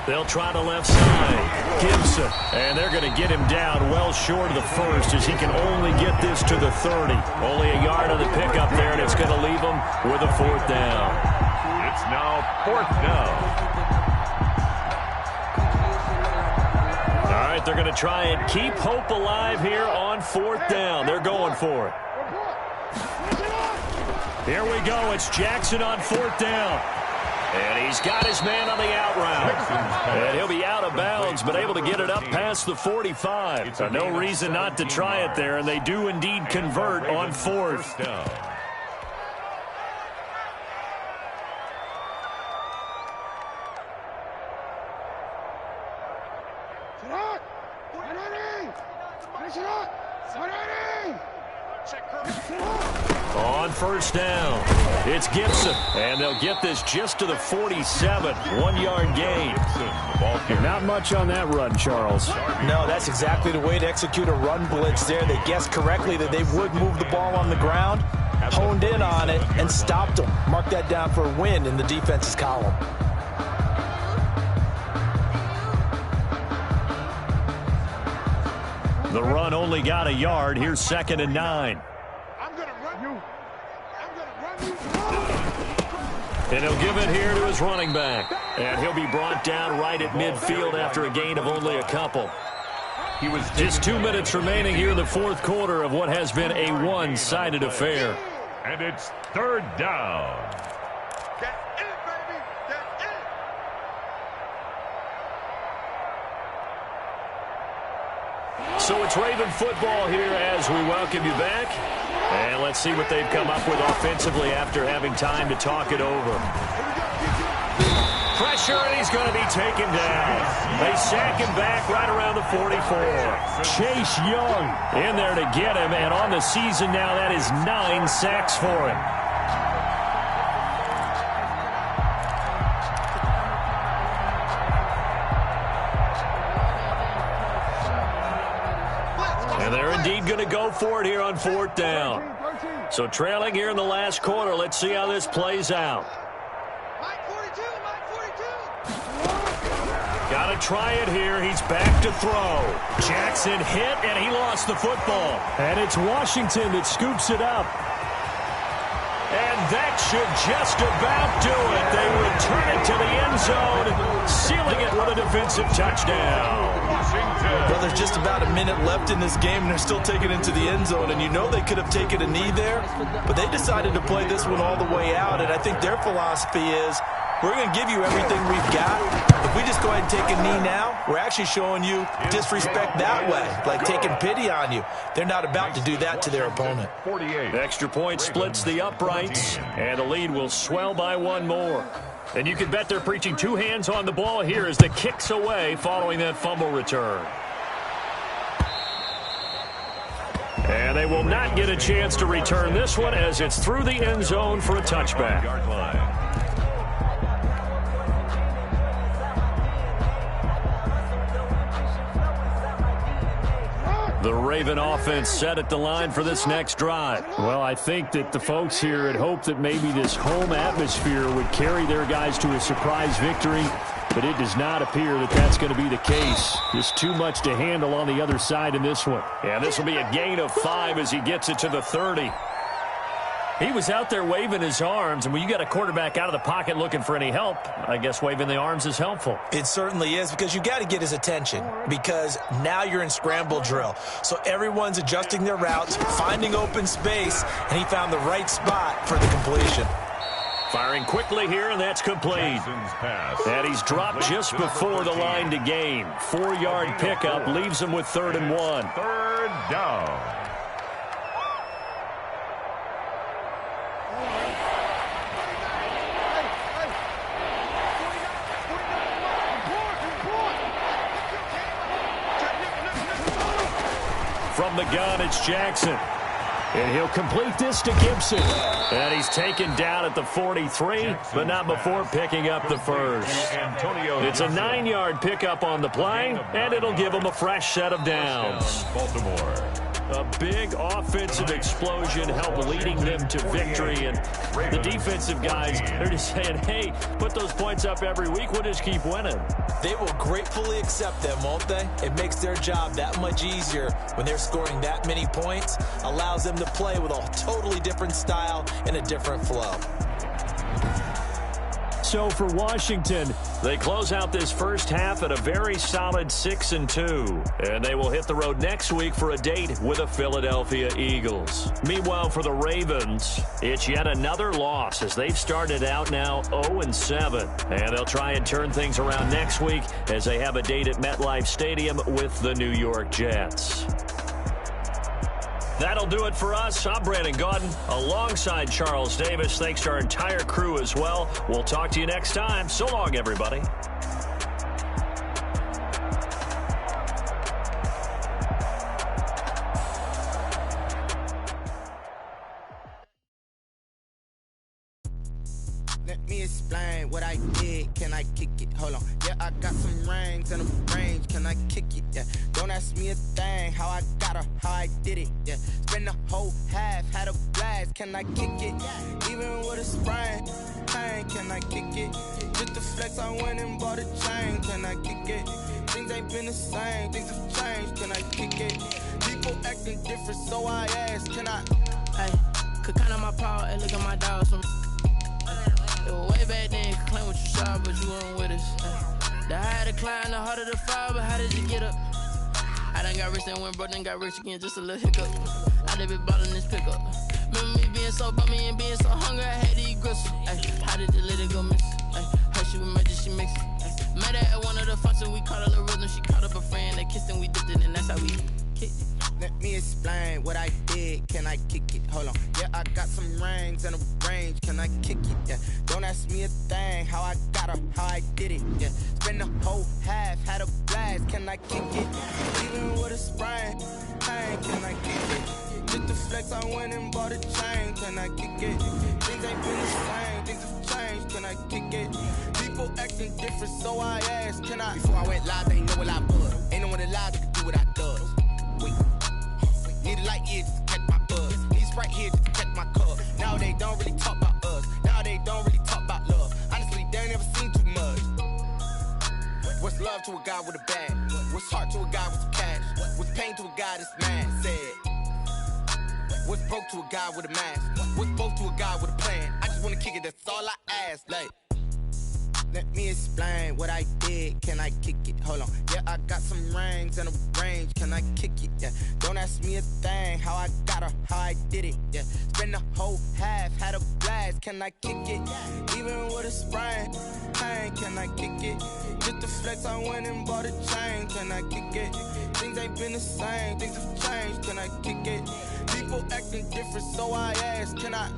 They'll try to left side. Gibson. And they're going to get him down well short of the first as he can only get this to the 30. Only a yard on the pickup there, and it's going to leave him with a 4th down. It's now 4th down. All right, they're going to try and keep hope alive here on 4th down. They're going for it. Here we go. It's Jackson on 4th down. And he's got his man on the out route. And he'll be out of bounds, but able to get it up past the 45. So no reason not to try it there, and they do indeed convert on 4th down. On 1st down, it's Gibson, and they'll get this just to the 47, 1-yard gain. Not much on that run, Charles. No, that's exactly the way to execute a run blitz there. They guessed correctly that they would move the ball on the ground, honed in on it, and stopped them. Mark that down for a win in the defense's column. The run only got a yard. Here's 2nd and 9. And he'll give it here to his running back. And he'll be brought down right at midfield after a gain of only a couple. He was just 2 minutes remaining here in the 4th quarter of what has been a one-sided affair. And it's 3rd down. That's it, baby. That's it. So it's Raven football here as we welcome you back. And let's see what they've come up with offensively after having time to talk it over. Pressure, and he's going to be taken down. They sack him back right around the 44. Chase Young in there to get him, and on the season now, that is 9 sacks for him. And they're indeed going to go for it here on 4th down. So trailing here in the last quarter. Let's see how this plays out. Got to try it here. He's back to throw. Jackson hit, and he lost the football. And it's Washington that scoops it up. And that should just about do it. They return it to the end zone, sealing it with a defensive touchdown. Well, there's just about a minute left in this game, and they're still taking it to the end zone. And you know they could have taken a knee there, but they decided to play this one all the way out. And I think their philosophy is, we're going to give you everything we've got. If we just go ahead and take a knee now, we're actually showing you disrespect that way, like taking pity on you. They're not about to do that to their opponent. 48. Extra point splits the uprights, and the lead will swell by 1 more. And you can bet they're preaching 2 hands on the ball here as the kick's away following that fumble return. And they will not get a chance to return this one as it's through the end zone for a touchback. The Raven offense set at the line for this next drive. Well, I think that the folks here had hoped that maybe this home atmosphere would carry their guys to a surprise victory, but it does not appear that that's going to be the case. Just too much to handle on the other side in this one. And this will be a gain of 5 as he gets it to the 30. He was out there waving his arms, and when you got a quarterback out of the pocket looking for any help, I guess waving the arms is helpful. It certainly is, because you got to get his attention, because now you're in scramble drill. So everyone's adjusting their routes, finding open space, and he found the right spot for the completion. Firing quickly here, and that's complete. And he's dropped just before the line to gain. 4-yard pickup leaves him with 3rd and 1. Third down. From the gun, it's Jackson. And he'll complete this to Gibson. And he's taken down at the 43, but not before picking up the first. It's a 9-yard pickup on the play, and it'll give him a fresh set of downs. Baltimore. A big offensive explosion helped leading them to victory. And the defensive guys, they're just saying, hey, put those points up every week. We'll just keep winning. They will gratefully accept them, won't they? It makes their job that much easier when they're scoring that many points. Allows them to play with a totally different style and a different flow. So for Washington, they close out this first half at a very solid 6-2. And they will hit the road next week for a date with the Philadelphia Eagles. Meanwhile, for the Ravens, it's yet another loss as they've started out now 0-7. And they'll try and turn things around next week as they have a date at MetLife Stadium with the New York Jets. That'll do it for us. I'm Brandon Gaudin alongside Charles Davis. Thanks to our entire crew as well. We'll talk to you next time. So long, everybody. Let me explain what I did. Can I kick it? Hold on. Yeah, I got some rings and a range. Can I kick it? Yeah. Don't ask me a thing. How I got her, how I did it. Yeah. Spend the whole half, had a blast. Can I kick it? Even with a sprain. Pain, can I kick it? Just the flex, I went and bought a chain. Can I kick it? Things ain't been the same. Things have changed. Can I kick it? People acting different, so I ask. Can I? Hey, could count on my power and look at my dogs from. It was way back then, could claim what you saw, but you weren't with us. The higher the climb, the harder the fall, but how did you get up? I done got rich and went broke, then got rich again, just a little hiccup. I done been ballin' this pickup. Remember me being so bummy and being so hungry, I had to eat gristle. How did you let it go miss? Her she was magic, she mixed it. Met her at one of the functions, we caught a little rhythm, she caught up a friend, they kissed and we dipped it, and that's how we kicked it. Let me explain what I did. Can I kick it? Hold on. Yeah, I got some rings and a range. Can I kick it? Yeah. Don't ask me a thing. How I got her, how I did it. Yeah. Spend the whole half, had a blast. Can I kick it? Even with a sprain. Pain, can I kick it? Just the flex, I went and bought a chain. Can I kick it? Things ain't been the same. Things have changed. Can I kick it? People acting different, so I asked. Can I? Before I went live, they ain't know what I was. Ain't no one alive that could do what I does. Wait. Need a light here just to catch my buzz. Need Sprite here just to catch my cup. Now they don't really talk about us. Now they don't really talk about love. Honestly, they ain't never seen too much. What's love to a guy with a bag? What's heart to a guy with some cash? What's pain to a guy that's mad? Said. What's broke to a guy with a mask? What's both to a guy with a plan? I just wanna kick it, that's all I ask. Like. Let me explain what I did. Can I kick it? Hold on. Yeah, I got some rings and a range. Can I kick it? Yeah. Don't ask me a thing. How I got her, how I did it. Yeah. Spend the whole half, had a blast. Can I kick it? Even with a sprain. Pain, can I kick it? Just the flex, I went and bought a chain. Can I kick it? Things ain't been the same. Things have changed. Can I kick it? People acting different, so I ask. Can I?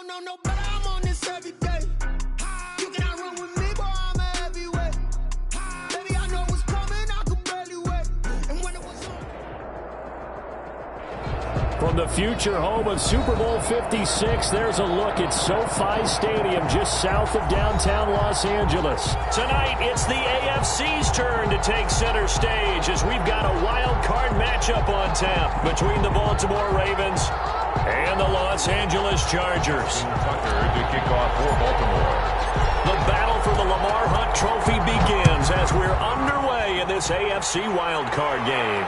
don't know no better, I'm on this every day. You cannot run with me, boy, I'm a heavyweight. Baby, I know what's coming, I could barely wait. And when it was on. From the future home of Super Bowl 56, there's a look at SoFi Stadium just south of downtown Los Angeles. Tonight, it's the AFC's turn to take center stage as we've got a wild card matchup on tap between the Baltimore Ravens and the Los Angeles Chargers. Tucker to kick off for Baltimore. The battle for the Lamar Hunt Trophy begins as we're underway in this AFC wildcard game.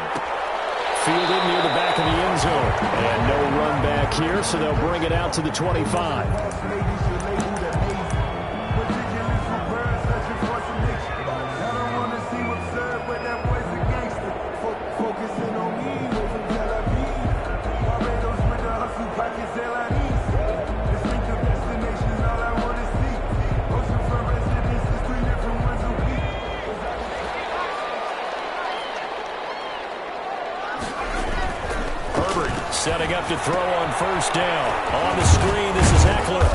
Fielded near the back of the end zone. And no run back here, so they'll bring it out to the 25. Setting up to throw on first down. On the screen, this is Eckler.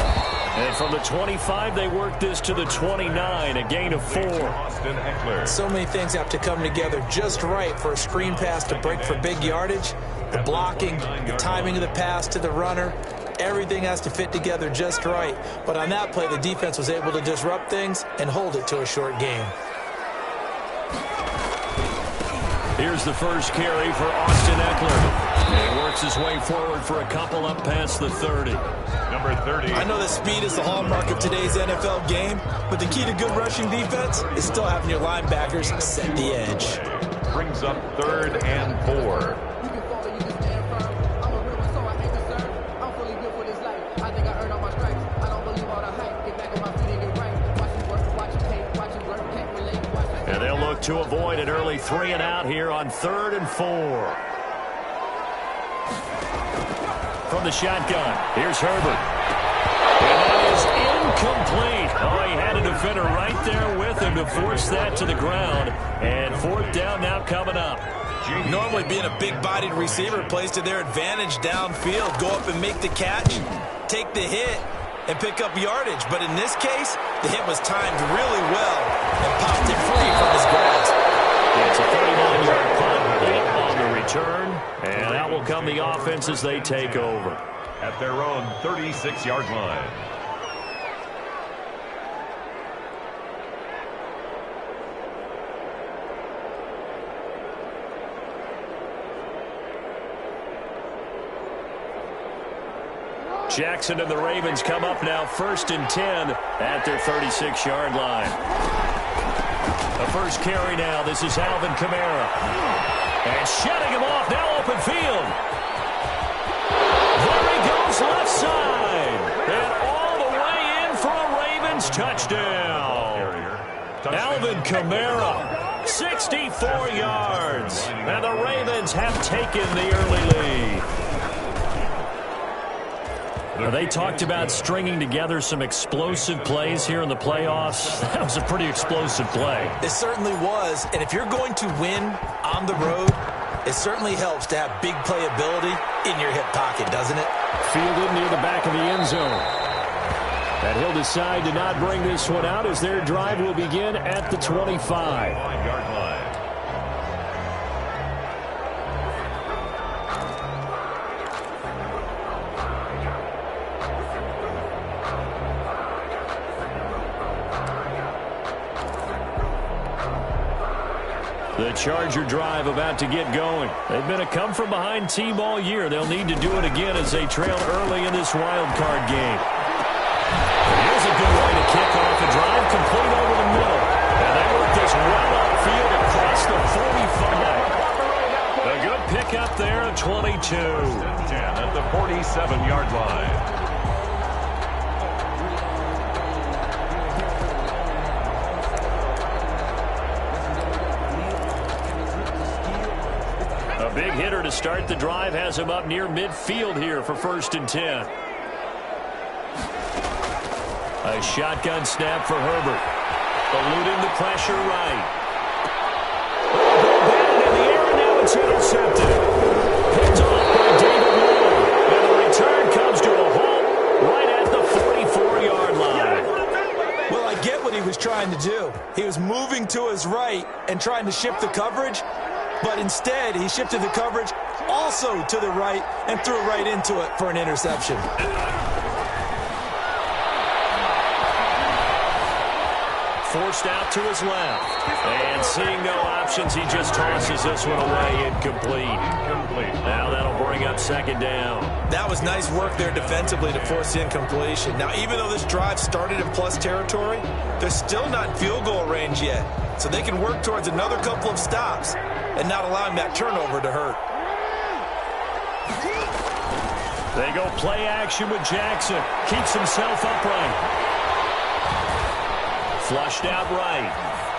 And from the 25, they work this to the 29, a gain of 4. Austin Eckler. So many things have to come together just right for a screen pass to break for big yardage. The blocking, the timing of the pass to the runner, everything has to fit together just right. But on that play, the defense was able to disrupt things and hold it to a short game. Here's the first carry for Austin Eckler. And he works his way forward for a couple up past the 30. Number 30. I know that speed is the hallmark of today's NFL game, but the key to good rushing defense is still having your linebackers set the edge. Brings up 3rd and 4. And they'll look to avoid an early 3 and out here on 3rd and 4. From the shotgun, here's Herbert. And that is incomplete. Oh, he had a defender right there with him to force that to the ground. And 4th down now coming up. Normally being a big-bodied receiver plays to their advantage downfield. Go up and make the catch, take the hit, and pick up yardage. But in this case, the hit was timed really well and popped it free from his grasp. It's a 39-yard punt, 8 on the return, and out will come the offense as they take over. At their own 36-yard line. Jackson and the Ravens come up now 1st and 10 at their 36-yard line. The first carry now. This is Alvin Kamara. And shutting him off. Now open field. There he goes left side. And all the way in for a Ravens touchdown. Alvin Kamara, 64 yards. And the Ravens have taken the early lead. They talked about stringing together some explosive plays here in the playoffs. That was a pretty explosive play. It certainly was. And if you're going to win on the road, it certainly helps to have big playability in your hip pocket, doesn't it? Fielded near the back of the end zone. And he'll decide to not bring this one out as their drive will begin at the 25. 5-yard line. The Charger drive about to get going. They've been a come-from-behind team all year. They'll need to do it again as they trail early in this wild card game. Here's a good way to kick off a drive, complete over the middle. And they work this well upfield across the 45. A good pickup there at 22. 10 at the 47-yard line. A big hitter to start the drive has him up near midfield here for 1st and 10. A shotgun snap for Herbert. Eluding the pressure right. Batted in the air, and now it's intercepted. Picked off by David Moore. And the return comes to a halt right at the trying to do. He was moving to his right and trying to shift the coverage, but instead he shifted the coverage also to the right and threw right into it for an interception. Forced out to his left. And seeing no options, he just tosses this one away, incomplete. Now that'll bring up second down. That was nice work there defensively to force the incompletion. Now, even though this drive started in plus territory, they're still not in field goal range yet. So they can work towards another couple of stops and not allowing that turnover to hurt. They go play action with Jackson. Keeps himself upright. Flushed out right.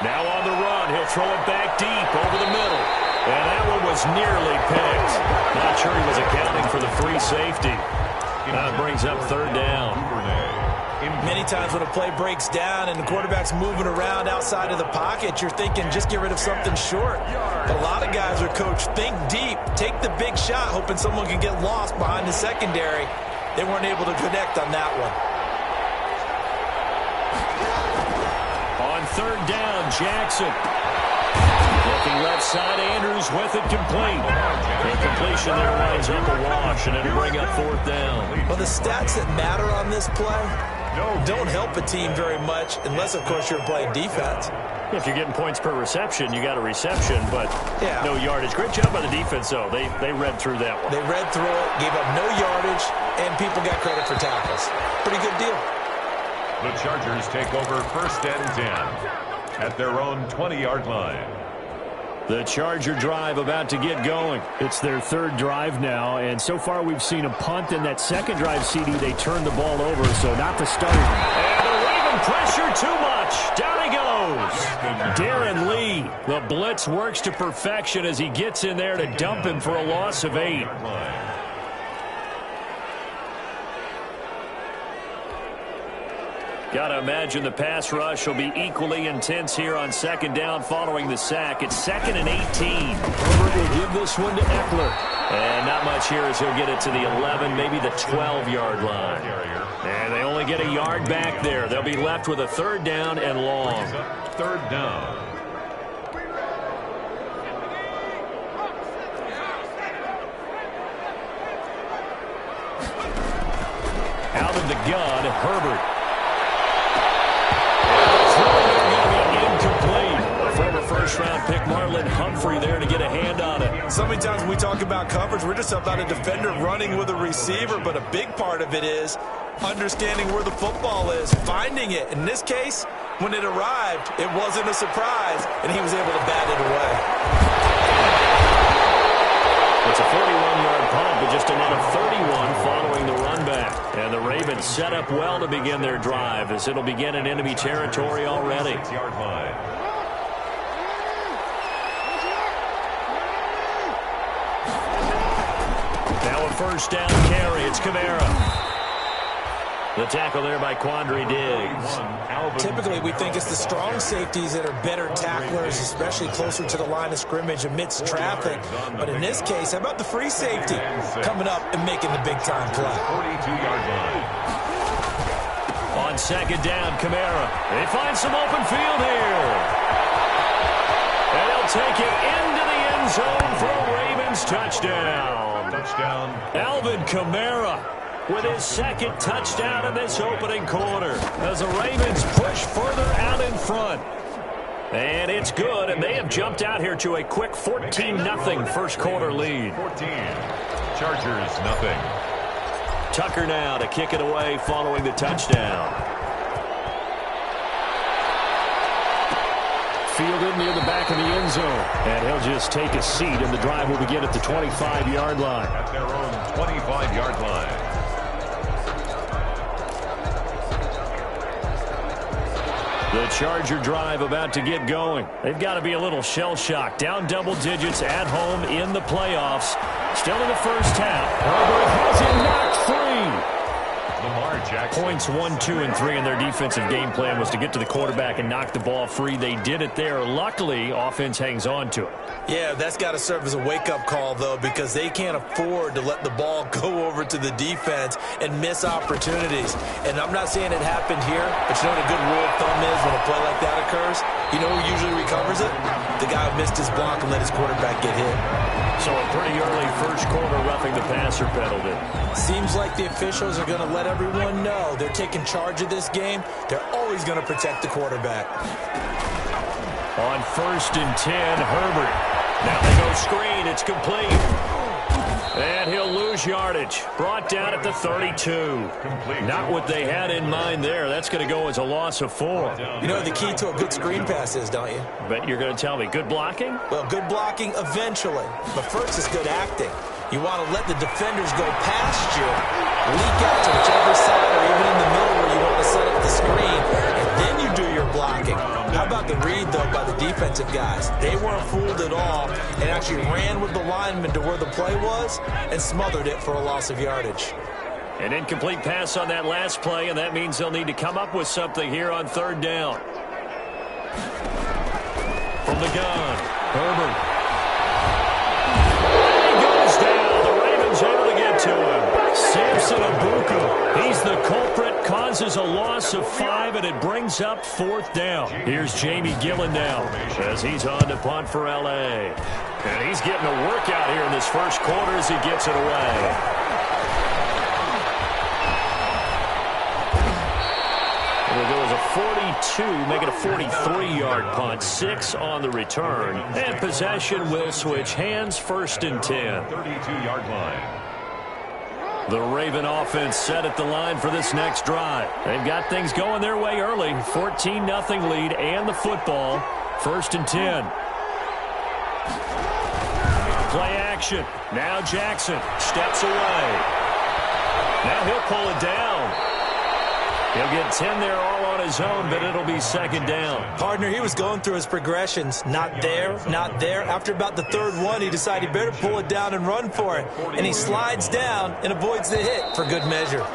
Now on the run. He'll throw it back deep over the middle. And that one was nearly picked. Not sure he was accounting for the free safety. That brings up third down. Many times when a play breaks down and the quarterback's moving around outside of the pocket, you're thinking just get rid of something short. But a lot of guys are coached, think deep, take the big shot, hoping someone can get lost behind the secondary. They weren't able to connect on that one. On third down, Jackson. Looking left side, Andrews with it complete. The completion there winds up a wash, and it'll bring up fourth down. Well, the stats that matter on this play don't help a team very much unless, of course, you're playing defense. If you're getting points per reception, you got a reception, but no yardage. Great job by the defense, though. They read through that one. They read through it, gave up no yardage, and people got credit for tackles. Pretty good deal. The Chargers take over 1st and 10 at their own 20-yard line. The Charger drive about to get going. It's their third drive now, and so far we've seen a punt. In that second drive, CD, they turned the ball over, so not the start. And the Raven pressure too much. Down he goes. Darren Lee. The blitz works to perfection as he gets in there to dump him for a loss of 8. Got to imagine the pass rush will be equally intense here on second down following the sack. It's 2nd and 18. Herbert will give this one to Eckler. And not much here as he'll get it to the 11, maybe the 12-yard line. And they only get a yard back there. They'll be left with a third down and long. Third down. Out of the gun, Herbert. First-round pick Marlon Humphrey there to get a hand on it. So many times when we talk about coverage, we're just about a defender running with a receiver, but a big part of it is understanding where the football is, finding it. In this case, when it arrived, it wasn't a surprise, and he was able to bat it away. It's a 41-yard punt, but just another 31 following the run back. And the Ravens set up well to begin their drive as it'll begin in enemy territory already. 6-yard line. First down carry. It's Kamara. The tackle there by Quandre Diggs. Typically, we think it's the strong safeties that are better tacklers, especially closer to the line of scrimmage amidst traffic. But in this case, how about the free safety coming up and making the big-time play? 42-yard line. On second down, Kamara. They find some open field here. And they'll take it into the end zone for a Ravens touchdown. Touchdown. Alvin Kamara with his second touchdown in this opening quarter as the Ravens push further out in front. And it's good, and they have jumped out here to a quick 14-0 first quarter lead. 14. Chargers, nothing. Tucker now to kick it away following the touchdown. Fielded near the back of the end zone. And he'll just take a seat, and the drive will begin at the 25-yard line. At their own 25-yard line. The Charger drive about to get going. They've got to be a little shell-shocked. Down double digits at home in the playoffs. Still in the first half. Herbert has it knocked free. Lamar Points 1, 2, and 3 in their defensive game plan was to get to the quarterback and knock the ball free. They did it there. Luckily, offense hangs on to it. Yeah, that's got to serve as a wake-up call, though, because they can't afford to let the ball go over to the defense and miss opportunities. And I'm not saying it happened here, but you know what a good rule of thumb is when a play like that occurs? You know who usually recovers it? The guy who missed his block and let his quarterback get hit. So a pretty early first quarter roughing the passer penalty. Seems like the officials are going to let everyone know they're taking charge of this game. They're always going to protect the quarterback. On 1st and 10, Herbert. Now they go screen. It's complete. And he'll lose yardage. Brought down at the 32. Not what they had in mind there. That's going to go as a loss of 4. You know what the key to a good screen pass is, don't you? Bet you're going to tell me. Good blocking? Well, good blocking eventually. But first is good acting. You want to let the defenders go past you, leak out to whichever side or even in the middle where you want to set up the screen, and then you do your blocking. How about the read, though, by the defensive guys? They weren't fooled at all and actually ran with the lineman to where the play was and smothered it for a loss of yardage. An incomplete pass on that last play, and that means they'll need to come up with something here on 3rd down. From the gun, Herbert. Able to get to him. Samson Abuka. He's the culprit, causes a loss of 5, and it brings up 4th down. Here's Jamie Gillen now as he's on to punt for L.A. And he's getting a workout here in this first quarter as he gets it away. It'll go as a 42, make it a 43-yard punt, 6 on the return. And possession will switch hands, 1st and 10. 32-yard line. The Raven offense set at the line for this next drive. They've got things going their way early. 14-0 lead and the football. 1st and 10. Play action. Now Jackson steps away. Now he'll pull it down. He'll get 10 there all on his own, but it'll be 2nd down. Partner, he was going through his progressions. Not there, not there. After about the 3rd one, he decided he better pull it down and run for it. And he slides down and avoids the hit for good measure.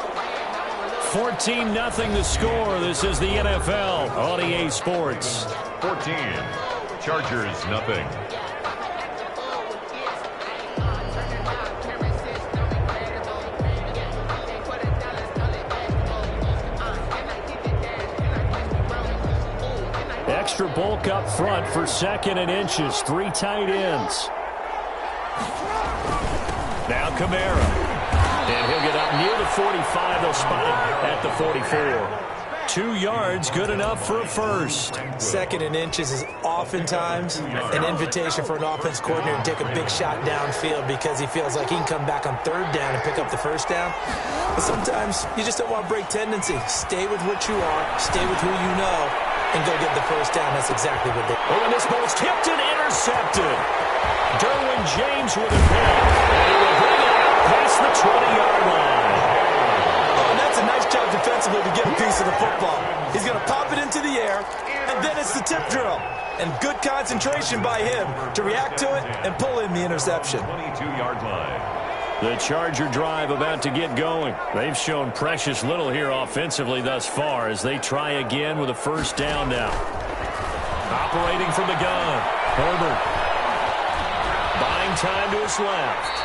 14-0 the score. This is the NFL on EA Sports. 14. Chargers, nothing. Extra bulk up front for 2nd and inches. 3 tight ends. Now Kamara. And he'll get up near the 45. They'll spot it at the 44. 2 yards, good enough for a first. 2nd and inches is oftentimes an invitation for an offense coordinator to take a big shot downfield because he feels like he can come back on 3rd down and pick up the 1st down. But sometimes you just don't want to break tendency. Stay with what you are. Stay with who you know. And go get the 1st down. That's exactly what they do. Oh, and this ball's tipped and intercepted. Derwin James with a pick. And he will bring it out past the 20-yard line. Oh, and that's a nice job defensively to get a piece of the football. He's going to pop it into the air, and then it's the tip drill. And good concentration by him to react to it and pull in the interception. 22-yard line. The Charger drive about to get going. They've shown precious little here offensively thus far as they try again with a 1st down now. Operating from the gun, Herbert. Buying time to his left.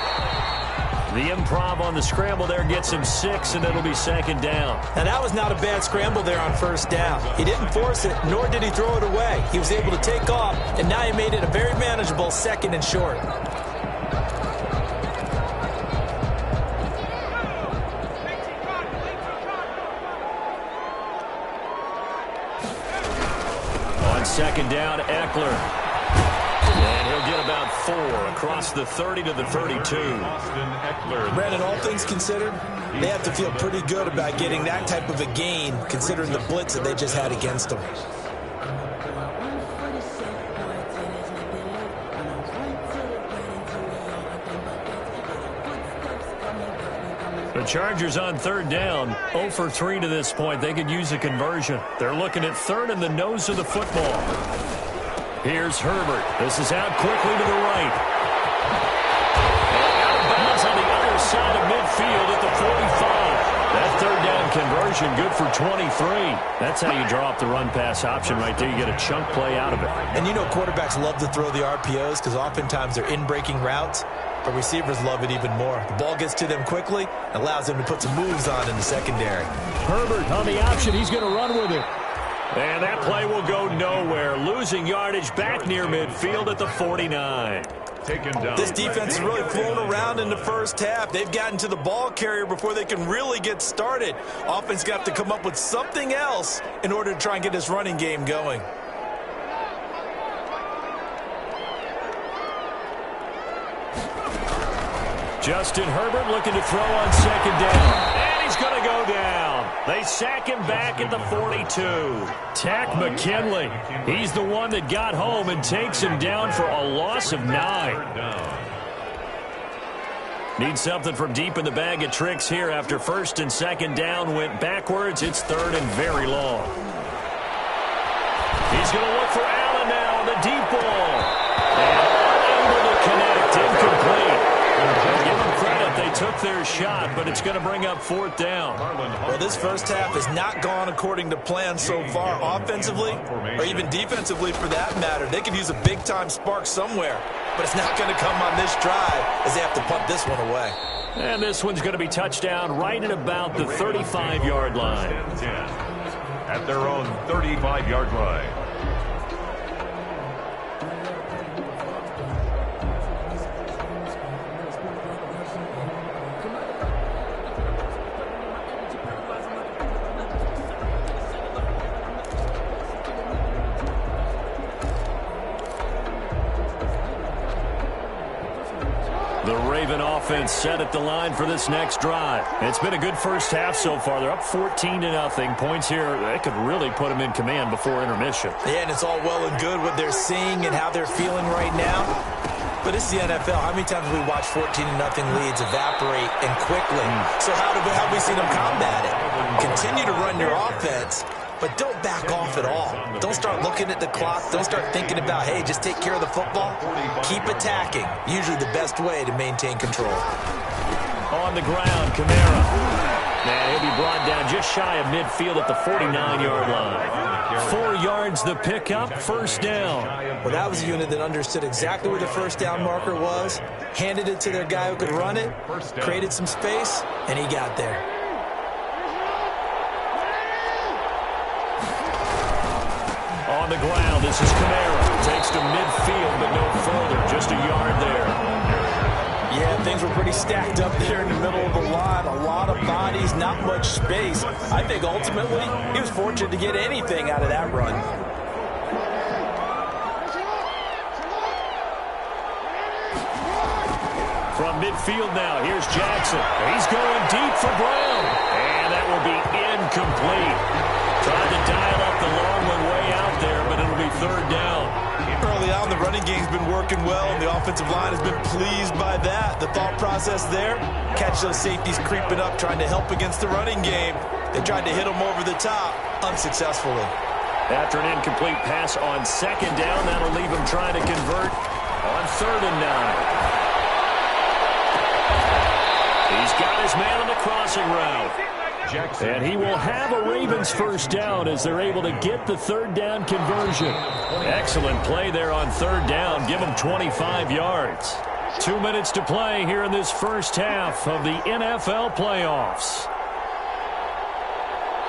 The improv on the scramble there gets him 6, and it'll be 2nd down. Now, that was not a bad scramble there on 1st down. He didn't force it, nor did he throw it away. He was able to take off, and now he made it a very manageable 2nd and short. On 2nd down, Eckler. And he'll get about 4 across the 30 to the 32. Brandon, all things considered, they have to feel pretty good about getting that type of a gain considering the blitz that they just had against them. The Chargers on 3rd down, 0 for 3 to this point. They could use a conversion. They're looking at 3rd and the nose of the football. Here's Herbert. This is out quickly to the right. And out of bounds on the other side of midfield at the 45. That 3rd down conversion conversion, good for 23. That's how you draw up the run-pass option right there. You get a chunk play out of it. And you know quarterbacks love to throw the RPOs because oftentimes they're in-breaking routes, but receivers love it even more. The ball gets to them quickly, allows them to put some moves on in the secondary. Herbert on the option. He's going to run with it. And that play will go nowhere. Losing yardage back near midfield at the 49. Taken down. This defense has really flown around in the first half. They've gotten to the ball carrier before they can really get started. Offense got to come up with something else in order to try and get this running game going. Justin Herbert looking to throw on second down. And he's going to go down. They sack him back at the 42. Tack McKinley. He's the one that got home and takes him down for a loss of 9. Need something from deep in the bag of tricks here after first and second down went backwards. It's third and very long. He's going to look for Allen now on the deep ball. And unable to connect. Incomplete. Give them credit. They took their shot, but it's going to bring up fourth down. Well, this first half has not gone according to plan so far offensively or even defensively for that matter. They could use a big-time spark somewhere, but it's not going to come on this drive as they have to punt this one away. And this one's going to be touchdown right at about the 35-yard line. At their own 35-yard line. The Raven offense set at the line for this next drive. It's been a good first half so far. They're up 14-0. Points here, that could really put them in command before intermission. Yeah, and it's all well and good what they're seeing and how they're feeling right now. But it's the NFL. How many times have we watched 14-0 leads evaporate and quickly? So how have we seen them combat it? Continue to run your offense, but don't back off at all. Don't start looking at the clock. Don't start thinking about, hey, just take care of the football. Keep attacking. Usually the best way to maintain control. On the ground, Kamara. Man, he'll be brought down just shy of midfield at the 49-yard line. 4 yards the pickup, first down. Well, that was a unit that understood exactly where the first down marker was, handed it to their guy who could run it, created some space, and he got there. On the ground, this is Kamara. Takes to midfield, but no further. Just a yard there. Yeah, things were pretty stacked up there in the middle of the line. A lot of bodies, not much space. I think ultimately he was fortunate to get anything out of that run. From midfield now, here's Jackson. He's going deep for Brown. And that will be incomplete. Tried to dial up the long one way out there, but it'll be third down. Early on, the running game's been working well, and the offensive line has been pleased by that. The thought process there, catch those safeties creeping up, trying to help against the running game. They tried to hit them over the top, unsuccessfully. After an incomplete pass on second down, that'll leave him trying to convert on 3rd and 9. He's got his man on the crossing route. And he will have a Ravens first down as they're able to get the third down conversion. Excellent play there on third down. Give them 25 yards. 2 minutes to play here in this first half of the NFL playoffs.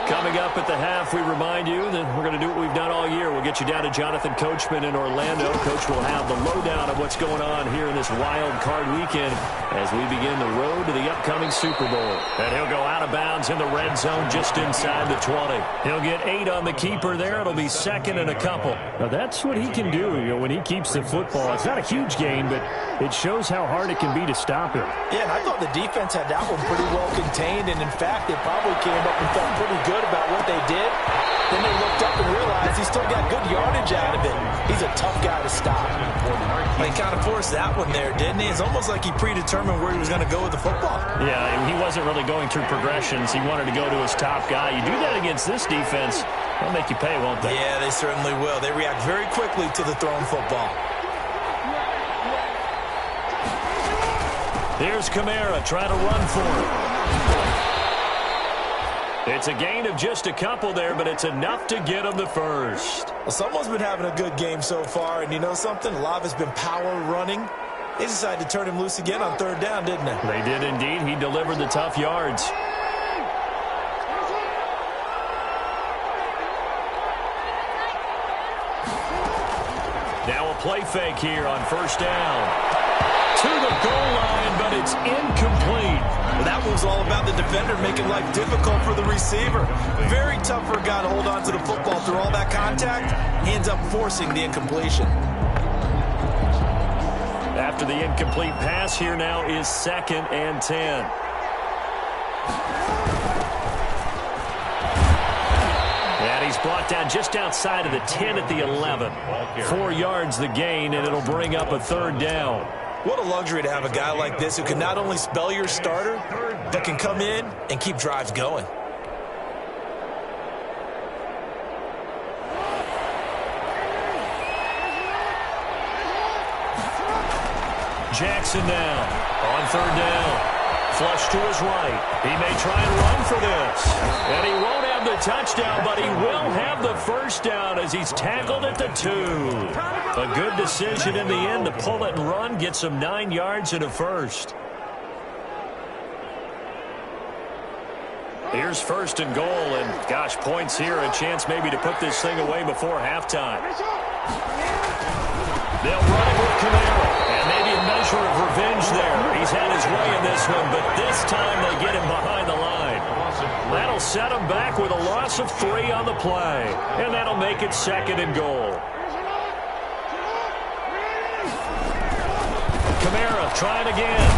Coming up at the half, we remind you that we're going to do what we've done all year. We'll get you down to Jonathan Coachman in Orlando. Coach will have the lowdown of what's going on here in this wild card weekend as we begin the road to the upcoming Super Bowl. And he'll go out of bounds in the red zone just inside the 20. He'll get 8 on the keeper there. It'll be second and a couple. Now, that's what he can do, when he keeps the football. It's not a huge gain, but it shows how hard it can be to stop him. Yeah, and I thought the defense had that one pretty well contained, and in fact, they probably came up and felt pretty good about what they did. Then they looked up and realized he still got good yardage out of it. He's a tough guy to stop. He kind of forced that one there, didn't he? It's almost like he predetermined where he was going to go with the football. Yeah, he wasn't really going through progressions. He wanted to go to his top guy. You do that against this defense, they'll make you pay, won't they? Yeah, they certainly will. They react very quickly to the thrown football. Here's Kamara trying to run for it. It's a gain of just a couple there, but it's enough to get them the first. Well, someone's been having a good game so far, and you know something? A lot of it's been power running. They decided to turn him loose again on third down, didn't they? They did indeed. He delivered the tough yards. Now a play fake here on first down. To the goal line, but it's incomplete. Well, that was all about the defender making life difficult for the receiver. Very tough for a guy to hold on to the football through all that contact. He ends up forcing the incompletion. After the incomplete pass, here now is 2nd and 10. And he's brought down just outside of the 10 at the 11. 4 yards the gain, and it'll bring up a third down. What a luxury to have a guy like this who can not only spell your starter, but can come in and keep drives going. Jackson now on third down. Flush to his right. He may try and run for this. And he won't have the touchdown, but he will have the first down as he's tackled at the 2. A good decision in the end to pull it and run, gets him 9 yards and a first. Here's 1st and goal, and gosh, points here, a chance maybe to put this thing away before halftime. They'll run it with Camaro, and maybe a measure of revenge there. He's had his way in this one, but this time they get him behind the line. That'll set him back with a loss of 3 on the play, and that'll make it 2nd and goal. Camaro trying again.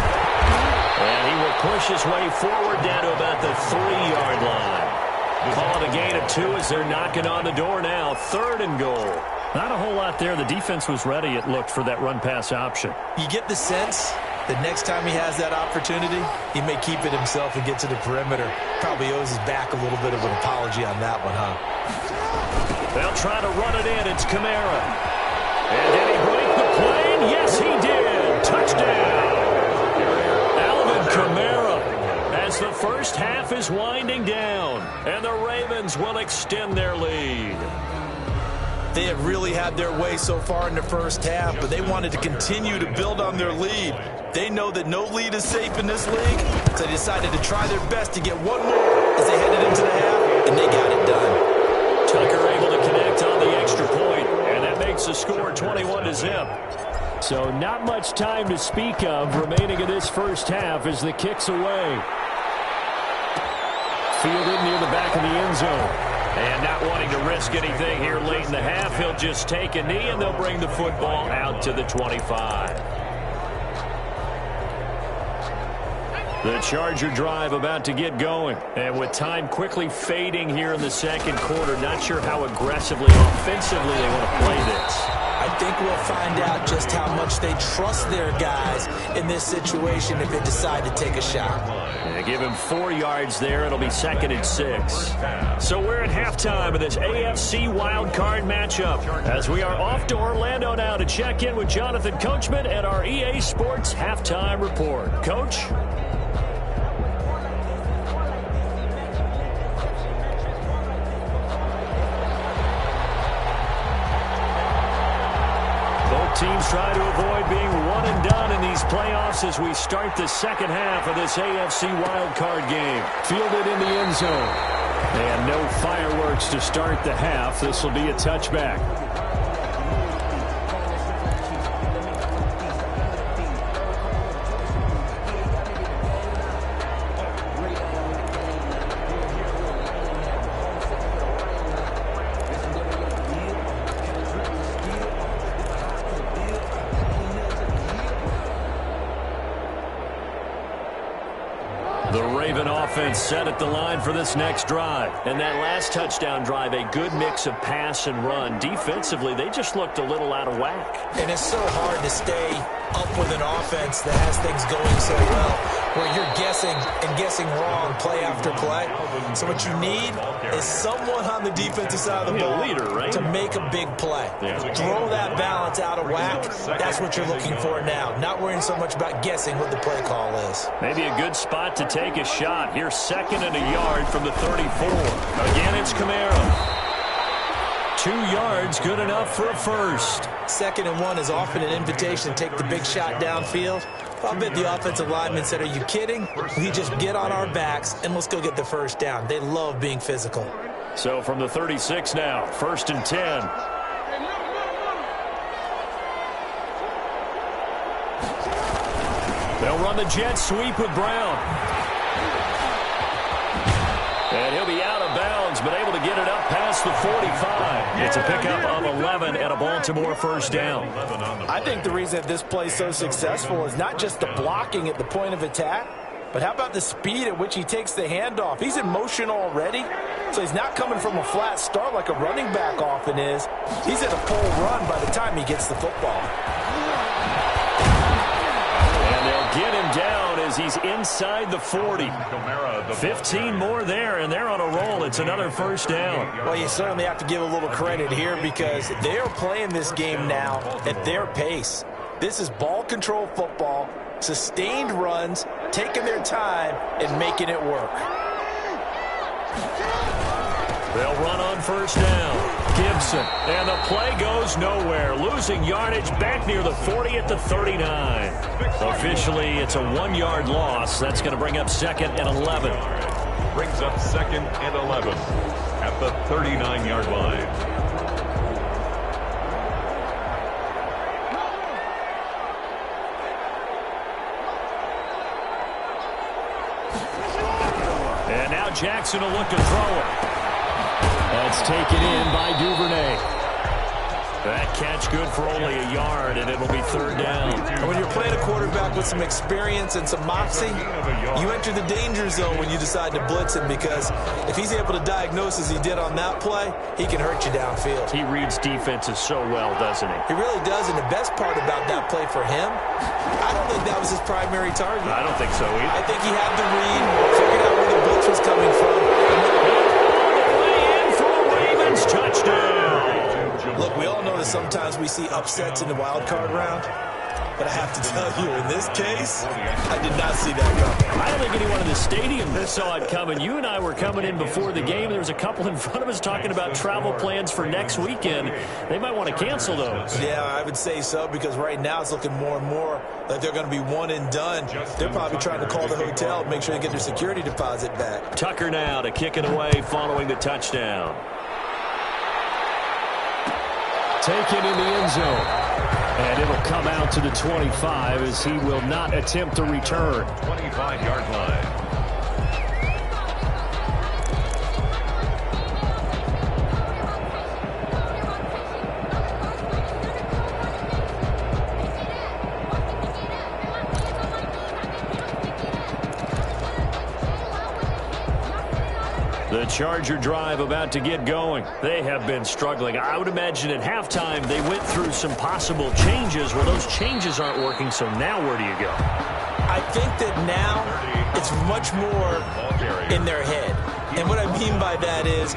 And he will push his way forward down to about the 3-yard line. Call it a gain of 2 as they're knocking on the door now. 3rd and goal. Not a whole lot there. The defense was ready, it looked, for that run-pass option. You get the sense that next time he has that opportunity, he may keep it himself and get to the perimeter. Probably owes his back a little bit of an apology on that one, huh? They'll try to run it in. It's Camara. And did he break the plane? Yes, he did. Touchdown. Alvin Kamara, as the first half is winding down, and the Ravens will extend their lead. They have really had their way so far in the first half, but they wanted to continue to build on their lead. They know that no lead is safe in this league, so they decided to try their best to get one more as they headed into the half, and they got it done. Tucker able to connect on the extra point, and that makes the score 21-0. So not much time to speak of remaining in this first half as the kick's away. Fielded near the back of the end zone. And not wanting to risk anything here late in the half, he'll just take a knee, and they'll bring the football out to the 25. The Charger drive about to get going. And with time quickly fading here in the second quarter, not sure how aggressively, offensively they want to play this. I think we'll find out just how much they trust their guys in this situation if they decide to take a shot. They give him 4 yards there. It'll be 2nd and 6. So we're at halftime of this AFC wildcard matchup as we are off to Orlando now to check in with Jonathan Coachman at our EA Sports Halftime Report. Coach? Teams try to avoid being one and done in these playoffs as we start the second half of this AFC wildcard game. Fielded in the end zone. And no fireworks to start the half. This will be a touchback. Offense set at the line for this next drive. And that last touchdown drive, a good mix of pass and run. Defensively, they just looked a little out of whack. And it's so hard to stay up with an offense that has things going so well. where you're guessing and guessing wrong play after play. So what you need is someone on the defensive side of the ball to make a big play. Throw that balance out of whack. That's what you're looking for now. Not worrying so much about guessing what the play call is. Maybe a good spot to take a shot. Here's 2nd and a yard from the 34. Again, it's Kamara. 2 yards, good enough for a first. 2nd and 1 is often an invitation to take the big shot downfield. I bet the offensive lineman said, are you kidding? We just get on our backs and let's go get the first down. They love being physical. So from the 36 now, 1st and 10. They'll run the jet sweep with Brown. And he'll be out of bounds, but able to get it up past the 45. It's a pickup of 11 and a Baltimore first down. I think the reason that this play is so successful is not just the blocking at the point of attack, but how about the speed at which he takes the handoff? He's in motion already, so he's not coming from a flat start like a running back often is. He's at a full run by the time he gets the football. And they'll get him down as he's inside the 40. 15 more there, and they're on a roll. It's another first down. Well, you certainly have to give a little credit here because they are playing this game now at their pace. This is ball control football, sustained runs, taking their time, and making it work. They'll run on first down. Gibson, and the play goes nowhere. Losing yardage back near the 40 at the 39. Officially, it's a 1-yard loss. That's going to bring up 2nd and 11. Brings up 2nd and 11 at the 39-yard line. And now Jackson will look to throw it. That's taken in by Duvernay. That catch good for only a yard, and it'll be 3rd down. And when you're playing a quarterback with some experience and some moxie, you enter the danger zone when you decide to blitz him because if he's able to diagnose as he did on that play, he can hurt you downfield. He reads defenses so well, doesn't he? He really does, and the best part about that play for him, I don't think that was his primary target. I don't think so either. I think he had the read, figured out where the blitz was coming from. Touchdown! Look, we all know that sometimes we see upsets in the wild card round, but I have to tell you, in this case, I did not see that coming. I don't think anyone in the stadium saw it coming. You and I were coming in before the game. There was a couple in front of us talking about travel plans for next weekend. They might want to cancel those. Yeah, I would say so, because right now it's looking more and more like they're going to be one and done. They're probably trying to call the hotel and make sure they get their security deposit back. Tucker now to kick it away following the touchdown. Taken in the end zone. And it'll come out to the 25 as he will not attempt to return. 25-yard line. The Charger drive about to get going. They have been struggling. I would imagine at halftime they went through some possible changes. Well, those changes aren't working, so now where do you go? I think that now it's much more in their head. And what I mean by that is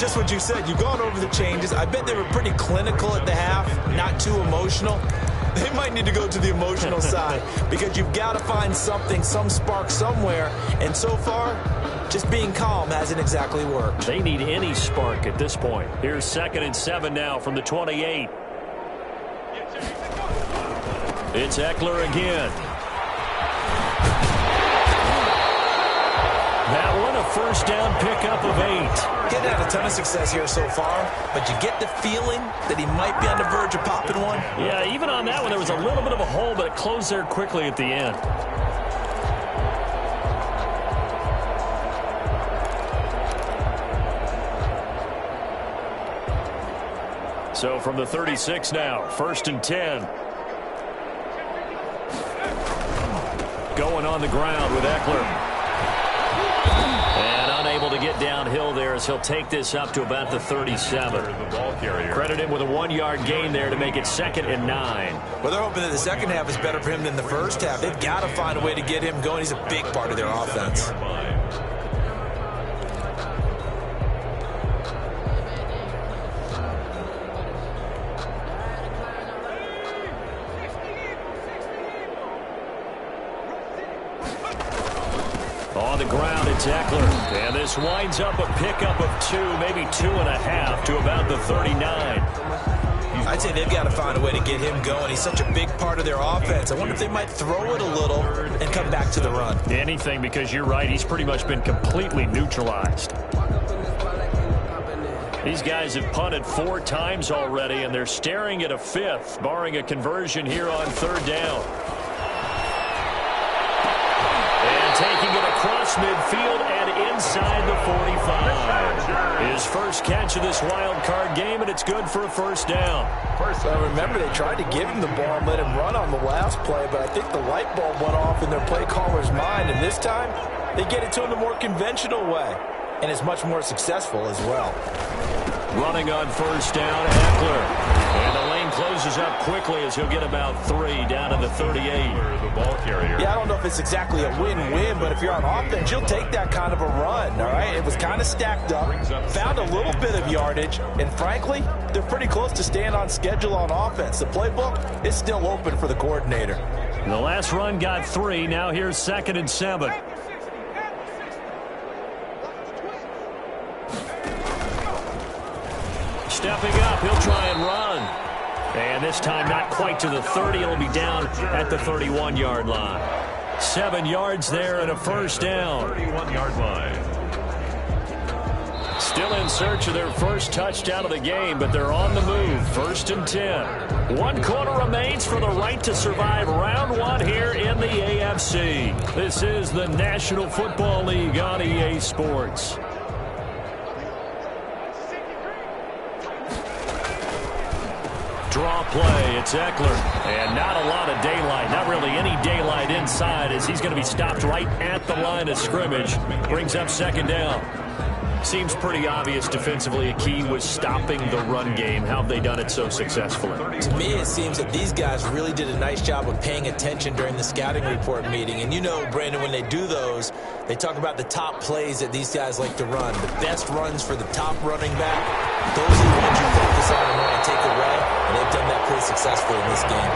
just what you said. You've gone over the changes. I bet they were pretty clinical at the half, not too emotional. They might need to go to the emotional side because you've got to find something, some spark somewhere. And so far, just being calm hasn't exactly worked. They need any spark at this point. Here's 2nd and 7 now from the 28. It's Eckler again. That one a first down pickup of 8. Getting had a ton of success here so far, but you get the feeling that he might be on the verge of popping one. Yeah, even on that one, there was a little bit of a hole, but it closed there quickly at the end. So from the 36 now, 1st and 10. Going on the ground with Eckler. And unable to to get downhill there as he'll take this up to about the 37. Credit him with a 1-yard gain there to make it 2nd and 9. Well, they're hoping that the second half is better for him than the first half. They've got to find a way to get him going. He's a big part of their offense. On the ground, it's Eckler. And this winds up a pickup of 2, maybe 2.5 to about the 39. I'd say they've got to find a way to get him going. He's such a big part of their offense. I wonder if they might throw it a little and come back to the run. Anything, because you're right. He's pretty much been completely neutralized. These guys have punted 4 times already, and they're staring at a 5th, barring a conversion here on 3rd down. Taking it across midfield and inside the 45. His first catch of this wild card game, and it's good for a 1st down. Well, remember, they tried to give him the ball and let him run on the last play, but I think the light bulb went off in their play caller's mind, and this time they get it to him the more conventional way, and it's much more successful as well. Running on 1st down, Eckler. And the lane closes up quickly as he'll get about 3 down to the 38. The ball carrier. Yeah, I don't know if it's exactly a win-win, but if you're on offense, you'll take that kind of a run, all right? It was kind of stacked up, found a little bit of yardage, and frankly, they're pretty close to staying on schedule on offense. The playbook is still open for the coordinator. The last run got 3. Now here's 2nd and 7. Stepping up, he'll try and run. And this time not quite to the 30. It'll be down at the 31-yard line. 7 yards there and a 1st down. 31-yard line. Still in search of their first touchdown of the game, but they're on the move. 1st and 10. 1 quarter remains for the right to survive round 1 here in the AFC. This is the National Football League on EA Sports. Draw play, it's Eckler, and not a lot of daylight, not really any daylight inside as he's going to be stopped right at the line of scrimmage. Brings up 2nd down. Seems pretty obvious defensively a key was stopping the run game. How have they done it so successfully? To me, it seems that these guys really did a nice job of paying attention during the scouting report meeting. And you know, Brandon, when they do those, they talk about the top plays that these guys like to run. The best runs for the top running back, those are the ones you focus on and want to take away. And they've done that pretty successfully in this game.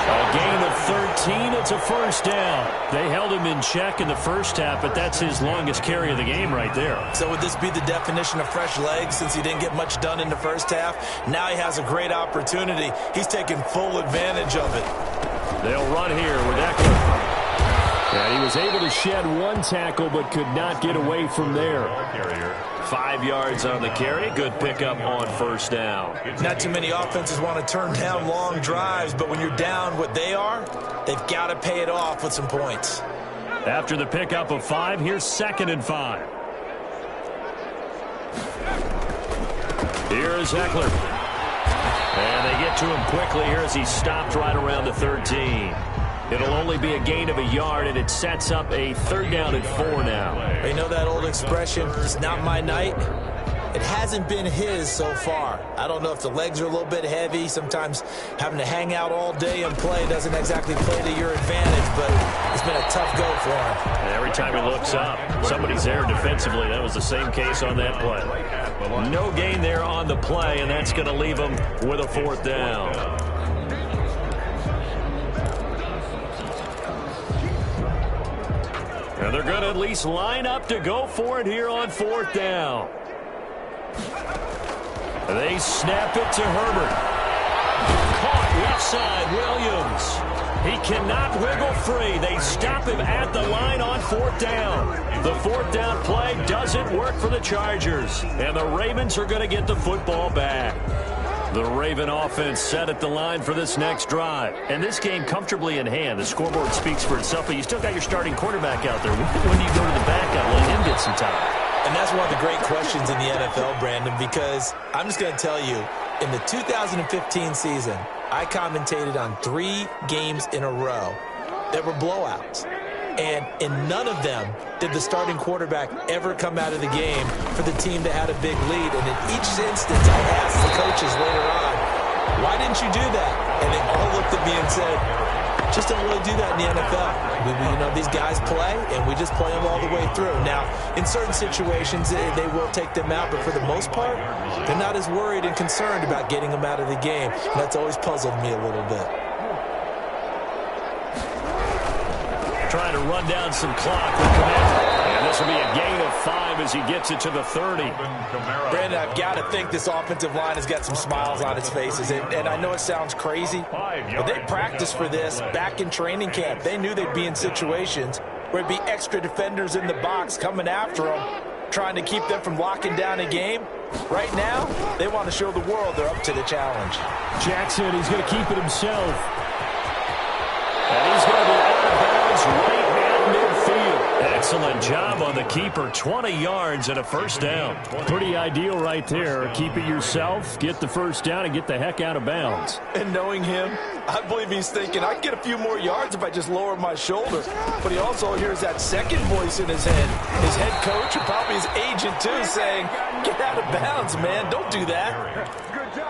A gain of 13, it's a 1st down. They held him in check in the first half, but that's his longest carry of the game right there. So would this be the definition of fresh legs since he didn't get much done in the first half? Now he has a great opportunity. He's taking full advantage of it. They'll run here with Eckler. And he was able to shed 1 tackle but could not get away from there. 5 yards on the carry. Good pickup on 1st down. Not too many offenses want to turn down long drives, but when you're down what they are, they've got to pay it off with some points. After the pickup of 5, here's 2nd and 5. Here is Eckler. And they get to him quickly here as he's stopped right around the 13. It'll only be a gain of 1 yard, and it sets up a 3rd down and 4 now. You know that old expression, it's not my night? It hasn't been his so far. I don't know if the legs are a little bit heavy. Sometimes having to hang out all day and play doesn't exactly play to your advantage, but it's been a tough go for him. And every time he looks up, somebody's there defensively. That was the same case on that play. No gain there on the play, and that's going to leave him with a 4th down. And they're going to at least line up to go for it here on 4th down. They snap it to Herbert. Caught left side, Williams. He cannot wiggle free. They stop him at the line on 4th down. The 4th down play doesn't work for the Chargers. And the Ravens are going to get the football back. The Raven offense set at the line for this next drive. And this game comfortably in hand. The scoreboard speaks for itself, but you still got your starting quarterback out there. When do you go to the backup? Let him get some time. And that's one of the great questions in the NFL, Brandon, because I'm just going to tell you, in the 2015 season, I commentated on 3 games in a row that were blowouts. And in none of them did the starting quarterback ever come out of the game for the team that had a big lead. And in each instance, I asked the coaches later on, why didn't you do that? And they all looked at me and said, just don't really do that in the NFL. These guys play, and we just play them all the way through. Now, in certain situations, they will take them out, but for the most part, they're not as worried and concerned about getting them out of the game. And that's always puzzled me a little bit. Trying to run down some clock with Commander. And this will be a gain of 5 as he gets it to the 30. Brandon, I've got to think this offensive line has got some smiles on its faces. And I know it sounds crazy, but they practiced for this back in training camp. They knew they'd be in situations where it'd be extra defenders in the box coming after them, trying to keep them from locking down a game. Right now, they want to show the world they're up to the challenge. Jackson, he's going to keep it himself. And he's going to be out of bounds right at midfield. Excellent job on the keeper. 20 yards and a first down. Pretty ideal right there. Keep it yourself, get the first down, and get the heck out of bounds. And knowing him, I believe he's thinking, I can get a few more yards if I just lower my shoulder. But he also hears that second voice in his head. His head coach, and probably his agent too, saying, get out of bounds, man. Don't do that.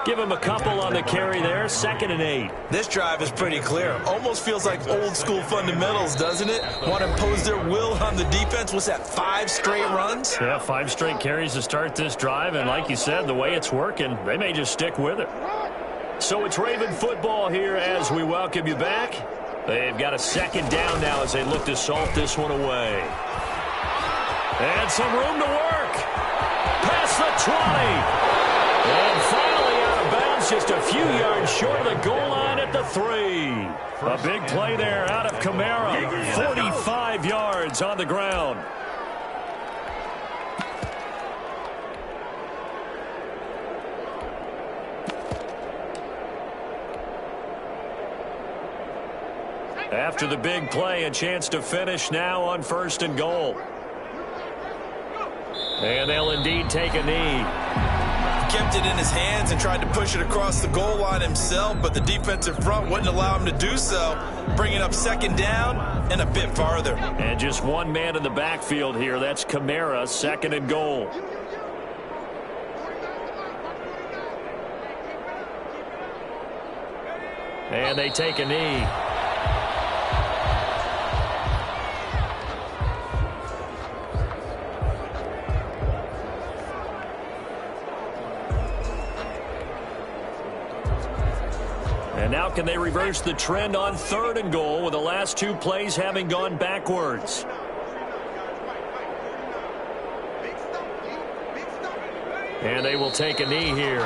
Give him a couple on the carry there. 2nd and 8. This drive is pretty clear. Almost feels like old school fundamentals, doesn't it? Want to impose their will on the defense. What's that, 5 straight runs? Yeah, 5 straight carries to start this drive. And like you said, the way it's working, they may just stick with it. So it's Raven football here as we welcome you back. They've got a 2nd down now as they look to salt this one away. And some room to work. Past the 20. And finally out of bounds, just a few yards short of the goal line at the 3. A big play there out of Kamara. 45 yards on the ground. After the big play, a chance to finish now on 1st and goal. And they'll indeed take a knee. Kept it in his hands and tried to push it across the goal line himself, but the defensive front wouldn't allow him to do so, bringing up 2nd down and a bit farther. And just one man in the backfield here. That's Kamara, 2nd and goal. And they take a knee. And now can they reverse the trend on 3rd and goal with the last 2 plays having gone backwards? And they will take a knee here.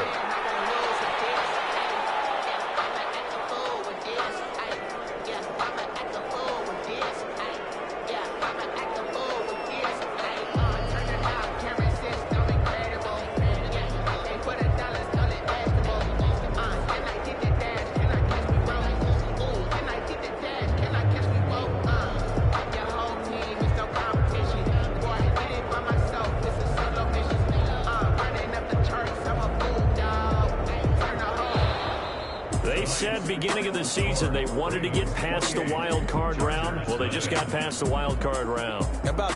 Beginning of the season, they wanted to get past the wild card round. Well, they just got past the wild card round. About